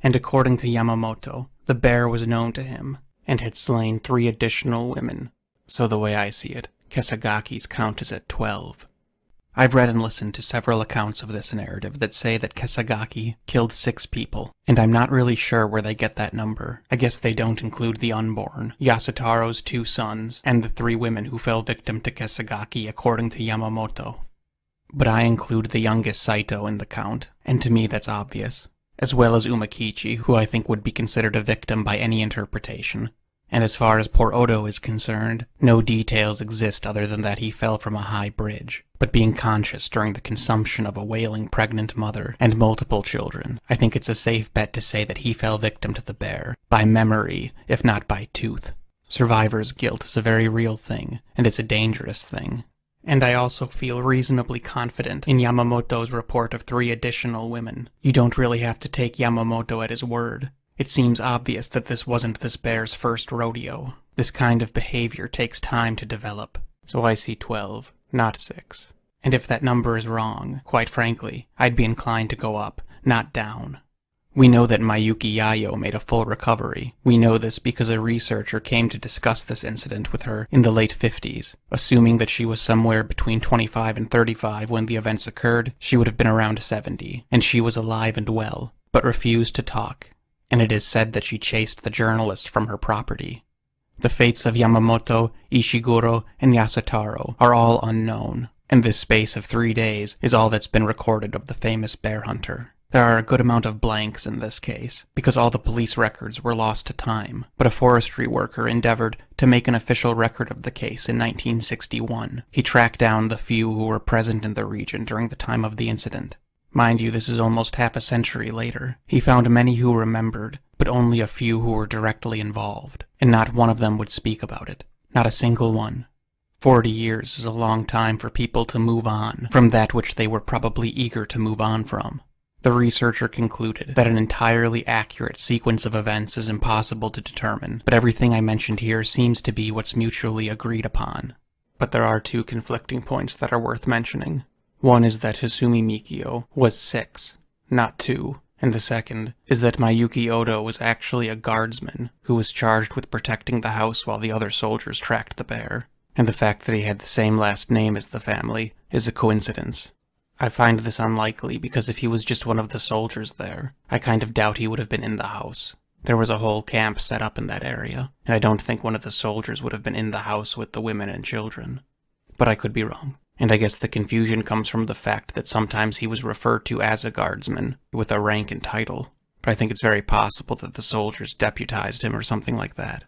And according to Yamamoto, the bear was known to him, and had slain 3 additional women. So the way I see it, Kesagaki's count is at 12. I've read and listened to several accounts of this narrative that say that Kesagaki killed 6 people, and I'm not really sure where they get that number. I guess they don't include the unborn, Yasutaro's 2 sons, and the 3 women who fell victim to Kesagaki according to Yamamoto. But I include the youngest Saito in the count, and to me that's obvious, as well as Umakichi, who I think would be considered a victim by any interpretation. And as far as poor Odo is concerned, no details exist other than that he fell from a high bridge. But being conscious during the consumption of a wailing pregnant mother and multiple children, I think it's a safe bet to say that he fell victim to the bear, by memory, if not by tooth. Survivor's guilt is a very real thing, and it's a dangerous thing. And I also feel reasonably confident in Yamamoto's report of 3 additional women. You don't really have to take Yamamoto at his word. It seems obvious that this wasn't this bear's first rodeo. This kind of behavior takes time to develop. So I see 12, not 6. And if that number is wrong, quite frankly, I'd be inclined to go up, not down. We know that Mayuki Yayo made a full recovery. We know this because a researcher came to discuss this incident with her in the late 50s. Assuming that she was somewhere between 25 and 35 when the events occurred, she would have been around 70, and she was alive and well, but refused to talk. And it is said that she chased the journalist from her property. The fates of Yamamoto, Ishiguro, and Yasutaro are all unknown, and this space of 3 days is all that's been recorded of the famous bear hunter. There are a good amount of blanks in this case, because all the police records were lost to time, but a forestry worker endeavored to make an official record of the case in 1961. He tracked down the few who were present in the region during the time of the incident. Mind you, this is almost half a century later. He found many who remembered, but only a few who were directly involved, and not one of them would speak about it. Not a single one. 40 years is a long time for people to move on from that which they were probably eager to move on from. The researcher concluded that an entirely accurate sequence of events is impossible to determine, but everything I mentioned here seems to be what's mutually agreed upon. But there are 2 conflicting points that are worth mentioning. One is that Hisumi Mikio was 6, not 2, and the second is that Mayuki Odo was actually a guardsman who was charged with protecting the house while the other soldiers tracked the bear, and the fact that he had the same last name as the family is a coincidence. I find this unlikely because if he was just one of the soldiers there, I kind of doubt he would have been in the house. There was a whole camp set up in that area, and I don't think one of the soldiers would have been in the house with the women and children. But I could be wrong. And I guess the confusion comes from the fact that sometimes he was referred to as a guardsman, with a rank and title, but I think it's very possible that the soldiers deputized him or something like that.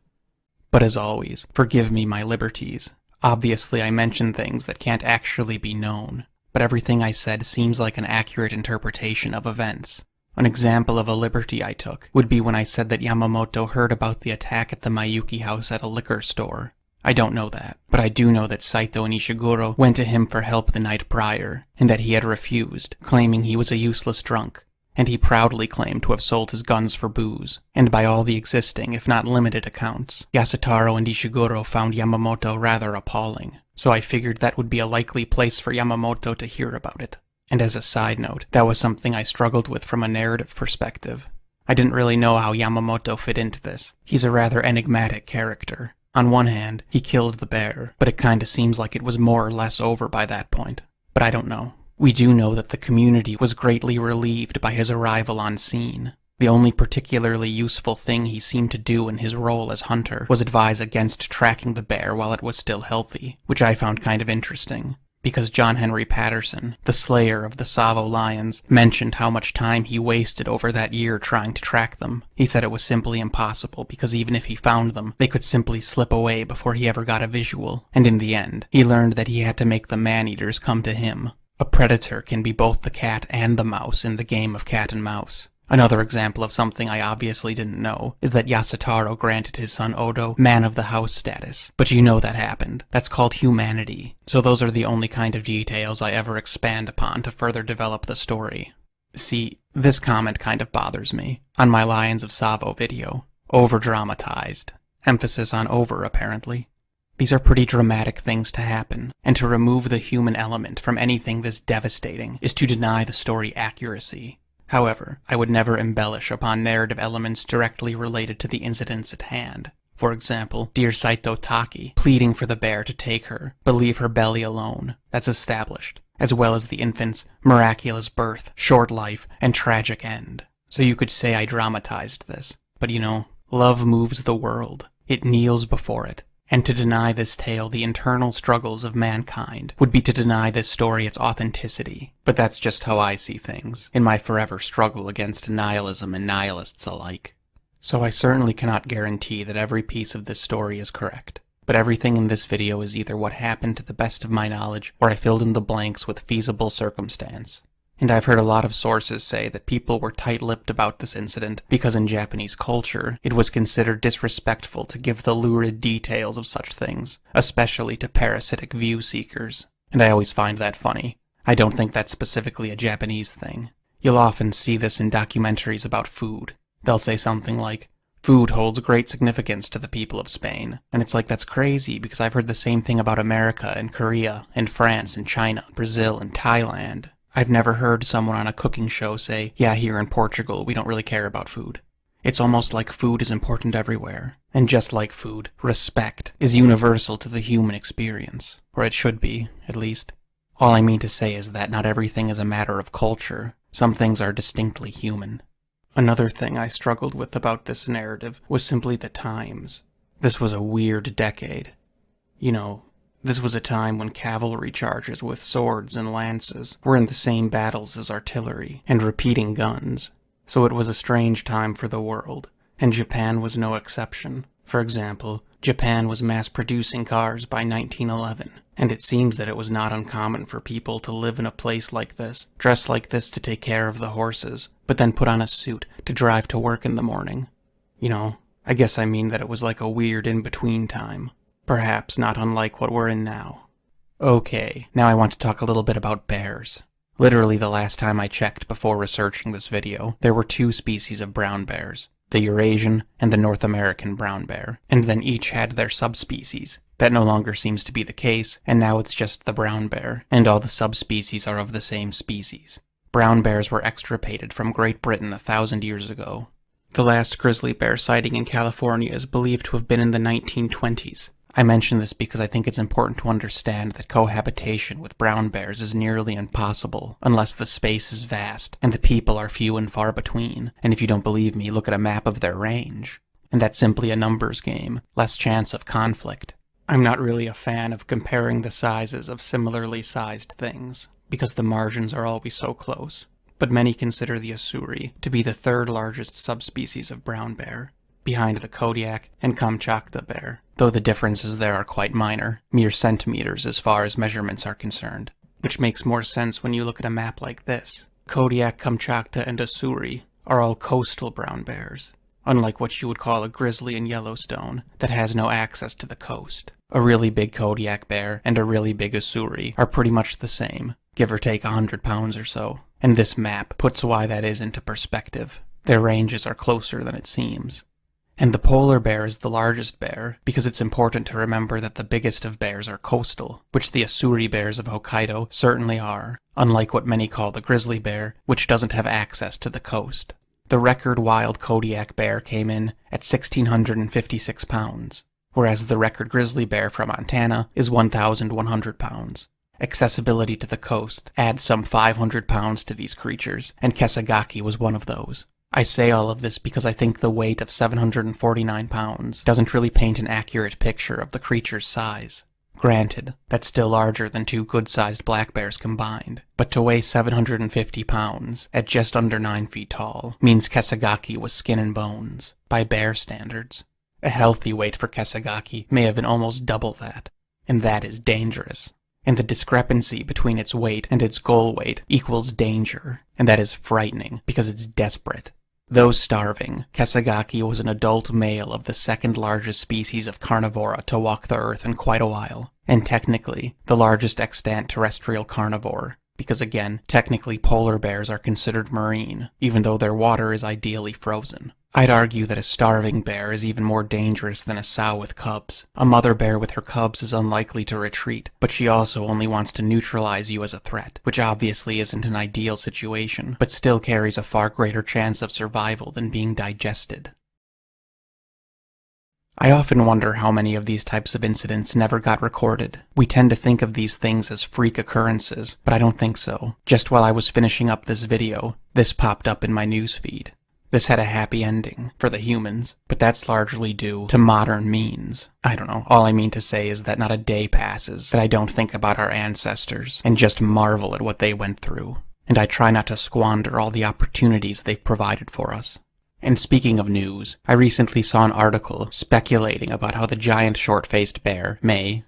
But as always, forgive me my liberties. Obviously I mention things that can't actually be known, but everything I said seems like an accurate interpretation of events. An example of a liberty I took would be when I said that Yamamoto heard about the attack at the Mayuki house at a liquor store. I don't know that, but I do know that Saito and Ishiguro went to him for help the night prior, and that he had refused, claiming he was a useless drunk. and he proudly claimed to have sold his guns for booze. And by all the existing, if not limited accounts, Yasutaro and Ishiguro found Yamamoto rather appalling, so I figured that would be a likely place for Yamamoto to hear about it. And as a side note, that was something I struggled with from a narrative perspective. I didn't really know how Yamamoto fit into this. He's a rather enigmatic character. On one hand, he killed the bear, but it kinda seems like it was more or less over by that point. But I don't know. We do know that the community was greatly relieved by his arrival on scene. The only particularly useful thing he seemed to do in his role as hunter was advise against tracking the bear while it was still healthy, which I found kind of interesting. Because John Henry Patterson, the slayer of the Tsavo lions, mentioned how much time he wasted over that year trying to track them. He said it was simply impossible because even if he found them, they could simply slip away before he ever got a visual. And in the end, he learned that he had to make the man-eaters come to him. A predator can be both the cat and the mouse in the game of cat and mouse. Another example of something I obviously didn't know is that Yasutaro granted his son Odo man of the house status. But you know that happened. That's called humanity. So those are the only kind of details I ever expand upon to further develop the story. See, this comment kind of bothers me. On my Lions of Tsavo video. Over-dramatized. Emphasis on over, apparently. These are pretty dramatic things to happen, and to remove the human element from anything this devastating is to deny the story accuracy. However, I would never embellish upon narrative elements directly related to the incidents at hand. For example, dear Saito Taki pleading for the bear to take her, but leave her belly alone. That's established, as well as the infant's miraculous birth, short life, and tragic end. So you could say I dramatized this. But you know, love moves the world. It kneels before it. And to deny this tale the internal struggles of mankind would be to deny this story its authenticity. But that's just how I see things, in my forever struggle against nihilism and nihilists alike. So I certainly cannot guarantee that every piece of this story is correct. But everything in this video is either what happened to the best of my knowledge, or I filled in the blanks with feasible circumstance. And I've heard a lot of sources say that people were tight-lipped about this incident because in Japanese culture, it was considered disrespectful to give the lurid details of such things, especially to parasitic view seekers. And I always find that funny. I don't think that's specifically a Japanese thing. You'll often see this in documentaries about food. They'll say something like, "Food holds great significance to the people of Spain." And it's like, that's crazy, because I've heard the same thing about America and Korea and France and China, Brazil and Thailand. I've never heard someone on a cooking show say, yeah, here in Portugal, we don't really care about food. It's almost like food is important everywhere. And just like food, respect is universal to the human experience. Or it should be, at least. All I mean to say is that not everything is a matter of culture. Some things are distinctly human. Another thing I struggled with about this narrative was simply the times. This was a weird decade. You know, this was a time when cavalry charges with swords and lances were in the same battles as artillery and repeating guns. So it was a strange time for the world, and Japan was no exception. For example, Japan was mass-producing cars by 1911, and it seems that it was not uncommon for people to live in a place like this, dress like this to take care of the horses, but then put on a suit to drive to work in the morning. You know, I guess I mean that it was like a weird in-between time. Perhaps not unlike what we're in now. Okay, now I want to talk a little bit about bears. Literally the last time I checked before researching this video, there were 2 species of brown bears, the Eurasian and the North American brown bear, and then each had their subspecies. That no longer seems to be the case, and now it's just the brown bear, and all the subspecies are of the same species. Brown bears were extirpated from Great Britain 1,000 years ago. The last grizzly bear sighting in California is believed to have been in the 1920s. I mention this because I think it's important to understand that cohabitation with brown bears is nearly impossible unless the space is vast and the people are few and far between. And if you don't believe me, look at a map of their range. And that's simply a numbers game, less chance of conflict. I'm not really a fan of comparing the sizes of similarly sized things, because the margins are always so close. But many consider the Ussuri to be the 3rd largest subspecies of brown bear, behind the Kodiak and Kamchatka bear, though the differences there are quite minor, mere centimeters as far as measurements are concerned, which makes more sense when you look at a map like this. Kodiak, Kamchatka, and Ussuri are all coastal brown bears, unlike what you would call a grizzly in Yellowstone that has no access to the coast. A really big Kodiak bear and a really big Ussuri are pretty much the same, give or take 100 pounds or so, and this map puts why that is into perspective. Their ranges are closer than it seems. And the polar bear is the largest bear, because it's important to remember that the biggest of bears are coastal, which the Ussuri bears of Hokkaido certainly are, unlike what many call the grizzly bear, which doesn't have access to the coast. The record wild Kodiak bear came in at 1,656 pounds, whereas the record grizzly bear from Montana is 1,100 pounds. Accessibility to the coast adds some 500 pounds to these creatures, and Kesagaki was one of those. I say all of this because I think the weight of 749 pounds doesn't really paint an accurate picture of the creature's size. Granted, that's still larger than two good-sized black bears combined, but to weigh 750 pounds at just under 9 feet tall means Kesagaki was skin and bones, by bear standards. A healthy weight for Kesagaki may have been almost double that, and that is dangerous. And the discrepancy between its weight and its goal weight equals danger, and that is frightening because it's desperate. Though starving, Kesagaki was an adult male of the second largest species of carnivora to walk the earth in quite a while, and technically the largest extant terrestrial carnivore, because again, technically polar bears are considered marine, even though their water is ideally frozen. I'd argue that a starving bear is even more dangerous than a sow with cubs. A mother bear with her cubs is unlikely to retreat, but she also only wants to neutralize you as a threat, which obviously isn't an ideal situation, but still carries a far greater chance of survival than being digested. I often wonder how many of these types of incidents never got recorded. We tend to think of these things as freak occurrences, but I don't think so. Just while I was finishing up this video, this popped up in my newsfeed. This had a happy ending for the humans, but that's largely due to modern means. I don't know, all I mean to say is that not a day passes that I don't think about our ancestors and just marvel at what they went through. And I try not to squander all the opportunities they've provided for us. And speaking of news, I recently saw an article speculating about how the giant short-faced bear may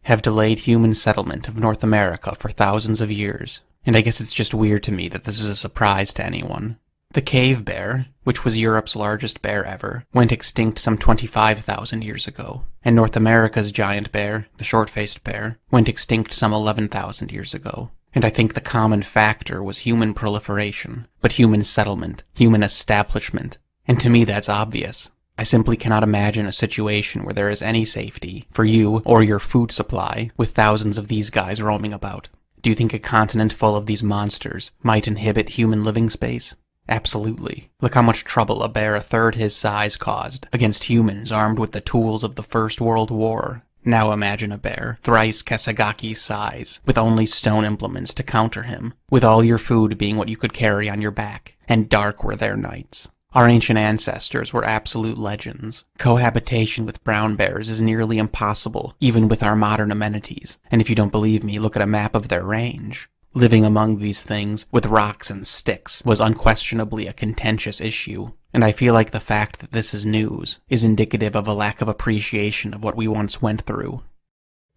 have delayed human settlement of North America for thousands of years. And I guess it's just weird to me that this is a surprise to anyone. The cave bear, which was Europe's largest bear ever, went extinct some 25,000 years ago, and North America's giant bear, the short-faced bear, went extinct some 11,000 years ago. And I think the common factor was human proliferation, but human settlement, human establishment. And to me that's obvious. I simply cannot imagine a situation where there is any safety for you or your food supply with thousands of these guys roaming about. Do you think a continent full of these monsters might inhibit human living space? Absolutely. Look how much trouble a bear a third his size caused against humans armed with the tools of the First World War. Now imagine a bear, thrice Kesagaki's size, with only stone implements to counter him, with all your food being what you could carry on your back, and dark were their nights. Our ancient ancestors were absolute legends. Cohabitation with brown bears is nearly impossible, even with our modern amenities, and if you don't believe me, look at a map of their range. Living among these things, with rocks and sticks, was unquestionably a contentious issue, and I feel like the fact that this is news is indicative of a lack of appreciation of what we once went through.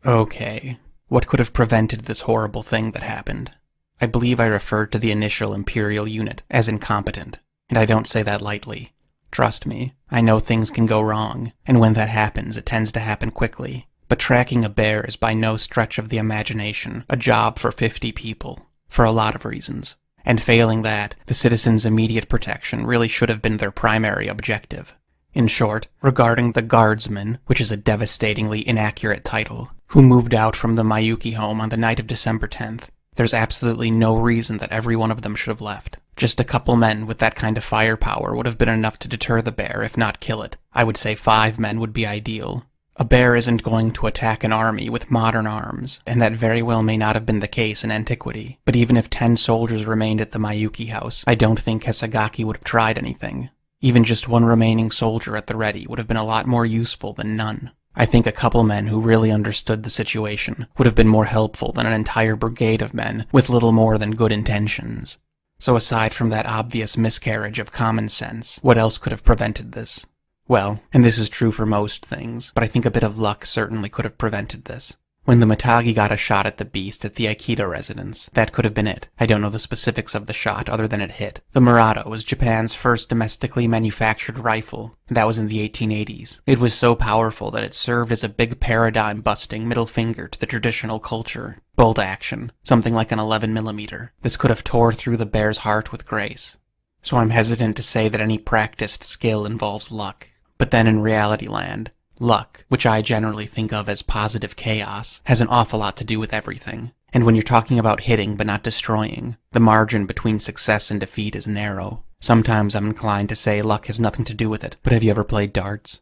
Okay, what could have prevented this horrible thing that happened? I believe I referred to the initial Imperial unit as incompetent, and I don't say that lightly. Trust me, I know things can go wrong, and when that happens, it tends to happen quickly. But tracking a bear is by no stretch of the imagination a job for 50 people, for a lot of reasons. And failing that, the citizens' immediate protection really should have been their primary objective. In short, regarding the guardsmen, which is a devastatingly inaccurate title, who moved out from the Miyuki home on the night of December 10th, there's absolutely no reason that every one of them should have left. Just a couple men with that kind of firepower would have been enough to deter the bear, if not kill it. I would say 5 men would be ideal. A bear isn't going to attack an army with modern arms, and that very well may not have been the case in antiquity. But even if 10 soldiers remained at the Miyuki house, I don't think Kesagaki would have tried anything. Even just one remaining soldier at the ready would have been a lot more useful than none. I think a couple men who really understood the situation would have been more helpful than an entire brigade of men with little more than good intentions. So aside from that obvious miscarriage of common sense, what else could have prevented this? Well, and this is true for most things, but I think a bit of luck certainly could have prevented this. When the Matagi got a shot at the beast at the Aikido residence, that could have been it. I don't know the specifics of the shot other than it hit. The Murata was Japan's first domestically manufactured rifle, and that was in the 1880s. It was so powerful that it served as a big paradigm-busting middle finger to the traditional culture. Bolt action, something like an 11mm. This could have tore through the bear's heart with grace. So I'm hesitant to say that any practiced skill involves luck. But then in reality land, luck, which I generally think of as positive chaos, has an awful lot to do with everything. And when you're talking about hitting but not destroying, the margin between success and defeat is narrow. Sometimes I'm inclined to say luck has nothing to do with it, but have you ever played darts?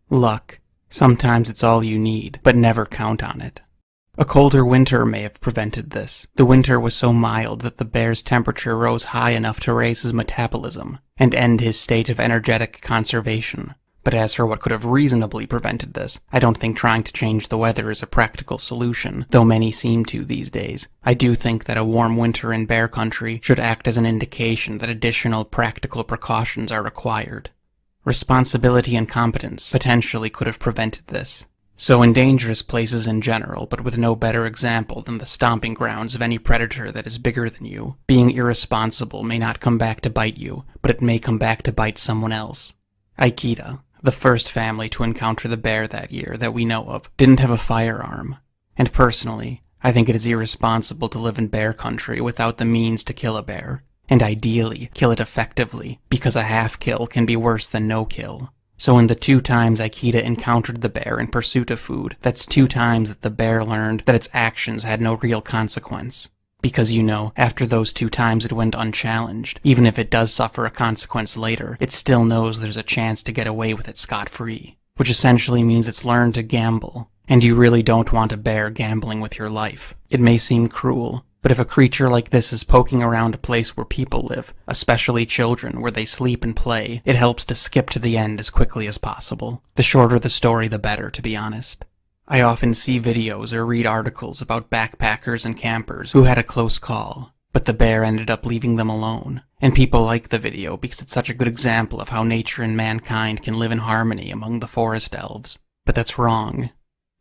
Luck. Sometimes it's all you need, but never count on it. A colder winter may have prevented this. The winter was so mild that the bear's temperature rose high enough to raise his metabolism and end his state of energetic conservation. But as for what could have reasonably prevented this, I don't think trying to change the weather is a practical solution, though many seem to these days. I do think that a warm winter in bear country should act as an indication that additional practical precautions are required. Responsibility and competence potentially could have prevented this. So in dangerous places in general, but with no better example than the stomping grounds of any predator that is bigger than you, being irresponsible may not come back to bite you, but it may come back to bite someone else. Aikida, the first family to encounter the bear that year that we know of, didn't have a firearm. And personally, I think it is irresponsible to live in bear country without the means to kill a bear. And ideally, kill it effectively, because a half kill can be worse than no kill. So in the 2 times Aikida encountered the bear in pursuit of food, that's 2 times that the bear learned that its actions had no real consequence. Because after those 2 times it went unchallenged, even if it does suffer a consequence later, it still knows there's a chance to get away with it scot-free. Which essentially means it's learned to gamble. And you really don't want a bear gambling with your life. It may seem cruel, but if a creature like this is poking around a place where people live, especially children, where they sleep and play, it helps to skip to the end as quickly as possible. The shorter the story, the better, to be honest. I often see videos or read articles about backpackers and campers who had a close call, but the bear ended up leaving them alone. And people like the video because it's such a good example of how nature and mankind can live in harmony among the forest elves. But that's wrong.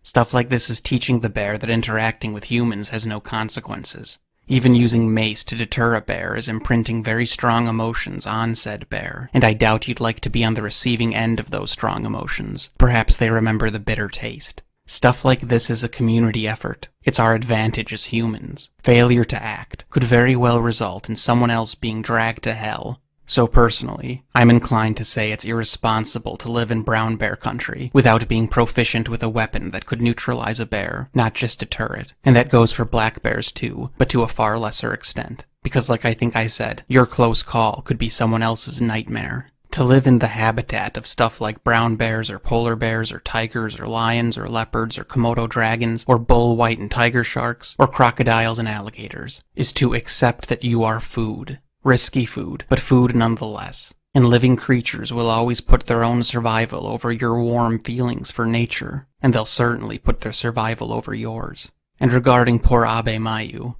Stuff like this is teaching the bear that interacting with humans has no consequences. Even using mace to deter a bear is imprinting very strong emotions on said bear, and I doubt you'd like to be on the receiving end of those strong emotions. Perhaps they remember the bitter taste. Stuff like this is a community effort. It's our advantage as humans. Failure to act could very well result in someone else being dragged to hell. So personally, I'm inclined to say it's irresponsible to live in brown bear country without being proficient with a weapon that could neutralize a bear, not just deter it. And that goes for black bears too, but to a far lesser extent. Because like I think I said, your close call could be someone else's nightmare. To live in the habitat of stuff like brown bears or polar bears or tigers or lions or leopards or Komodo dragons or bull white and tiger sharks or crocodiles and alligators is to accept that you are food. Risky food, but food nonetheless. And living creatures will always put their own survival over your warm feelings for nature, and they'll certainly put their survival over yours. And regarding poor Abe Mayu,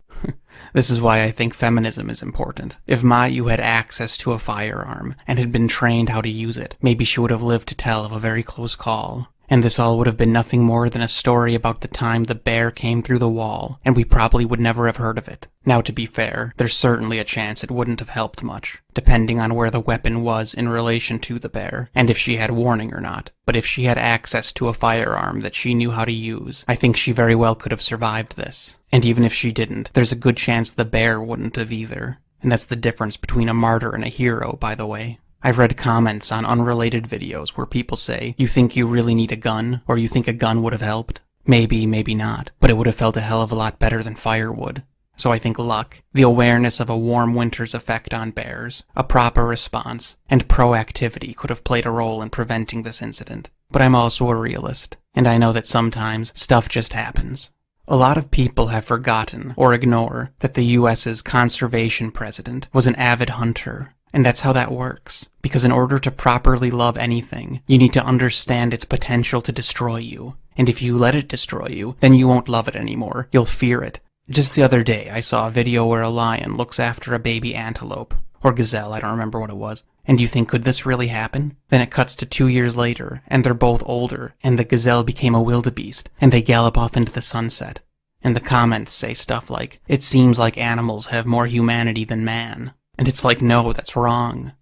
this is why I think feminism is important. If Mayu had access to a firearm and had been trained how to use it, maybe she would have lived to tell of a very close call. And this all would have been nothing more than a story about the time the bear came through the wall, and we probably would never have heard of it. Now, to be fair, there's certainly a chance it wouldn't have helped much, depending on where the weapon was in relation to the bear, and if she had warning or not. But if she had access to a firearm that she knew how to use, I think she very well could have survived this. And even if she didn't, there's a good chance the bear wouldn't have either. And that's the difference between a martyr and a hero, by the way. I've read comments on unrelated videos where people say, you think you really need a gun, or you think a gun would have helped? Maybe, maybe not, but it would have felt a hell of a lot better than firewood. So I think luck, the awareness of a warm winter's effect on bears, a proper response, and proactivity could have played a role in preventing this incident. But I'm also a realist, and I know that sometimes stuff just happens. A lot of people have forgotten or ignore that the US's conservation president was an avid hunter. And that's how that works. Because in order to properly love anything, you need to understand its potential to destroy you. And if you let it destroy you, then you won't love it anymore. You'll fear it. Just the other day, I saw a video where a lion looks after a baby antelope. Or gazelle, I don't remember what it was. And you think, could this really happen? Then it cuts to 2 years later, and they're both older, and the gazelle became a wildebeest, and they gallop off into the sunset. And the comments say stuff like, it seems like animals have more humanity than man. And it's like, no, that's wrong.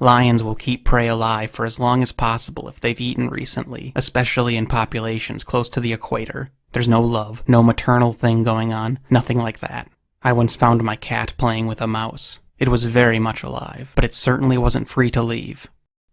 Lions will keep prey alive for as long as possible if they've eaten recently, especially in populations close to the equator. There's no love, no maternal thing going on, nothing like that. I once found my cat playing with a mouse. It was very much alive, but it certainly wasn't free to leave.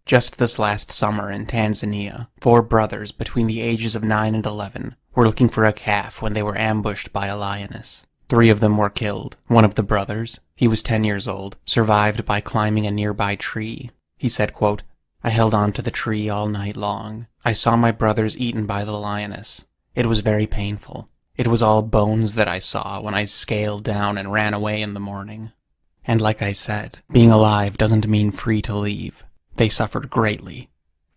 Just this last summer in Tanzania, 4 brothers between the ages of 9 and 11 were looking for a calf when they were ambushed by a lioness. 3 of them were killed. One of the brothers, he was 10 years old, survived by climbing a nearby tree. He said, quote, "I held on to the tree all night long. I saw my brothers eaten by the lioness. It was very painful. It was all bones that I saw when I scaled down and ran away in the morning." And like I said, being alive doesn't mean free to leave. They suffered greatly.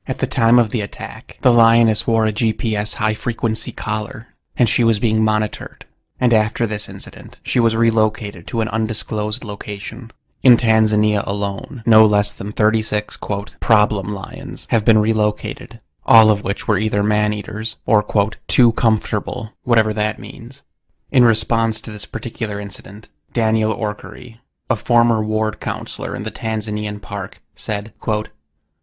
At the time of the attack, the lioness wore a GPS high-frequency collar, and she was being monitored. And after this incident, she was relocated to an undisclosed location. In Tanzania alone, no less than 36, quote, problem lions have been relocated, all of which were either man-eaters or, quote, too comfortable, whatever that means. In response to this particular incident, Daniel Orkery, a former ward counselor in the Tanzanian park, said, quote,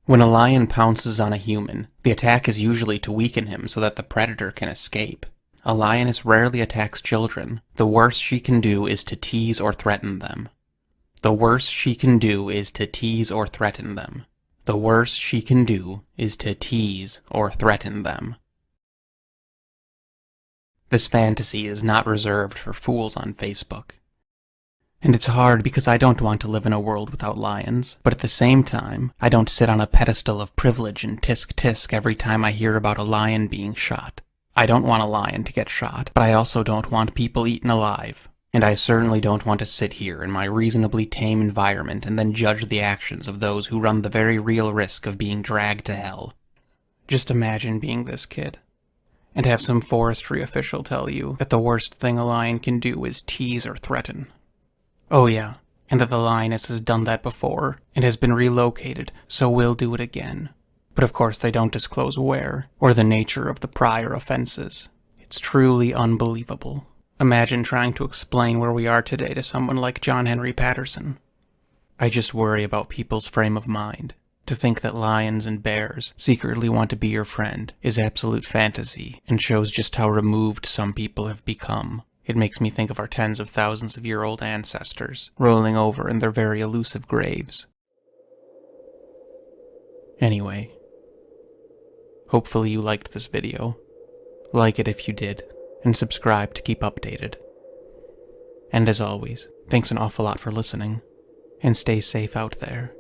"When a lion pounces on a human, the attack is usually to weaken him so that the predator can escape. A lioness rarely attacks children. The worst she can do is to tease or threaten them. The worst she can do is to tease or threaten them. The worst she can do is to tease or threaten them." This fantasy is not reserved for fools on Facebook. And it's hard because I don't want to live in a world without lions, but at the same time, I don't sit on a pedestal of privilege and tisk-tisk every time I hear about a lion being shot. I don't want a lion to get shot, but I also don't want people eaten alive. And I certainly don't want to sit here in my reasonably tame environment and then judge the actions of those who run the very real risk of being dragged to hell. Just imagine being this kid, and have some forestry official tell you that the worst thing a lion can do is tease or threaten. Oh yeah, and that the lioness has done that before, and has been relocated, so we'll do it again. But of course they don't disclose where, or the nature of the prior offenses. It's truly unbelievable. Imagine trying to explain where we are today to someone like John Henry Patterson. I just worry about people's frame of mind. To think that lions and bears secretly want to be your friend is absolute fantasy, and shows just how removed some people have become. It makes me think of our tens of thousands of year-old ancestors, rolling over in their very elusive graves. Anyway, hopefully you liked this video. Like it if you did, and subscribe to keep updated. And as always, thanks an awful lot for listening, and stay safe out there.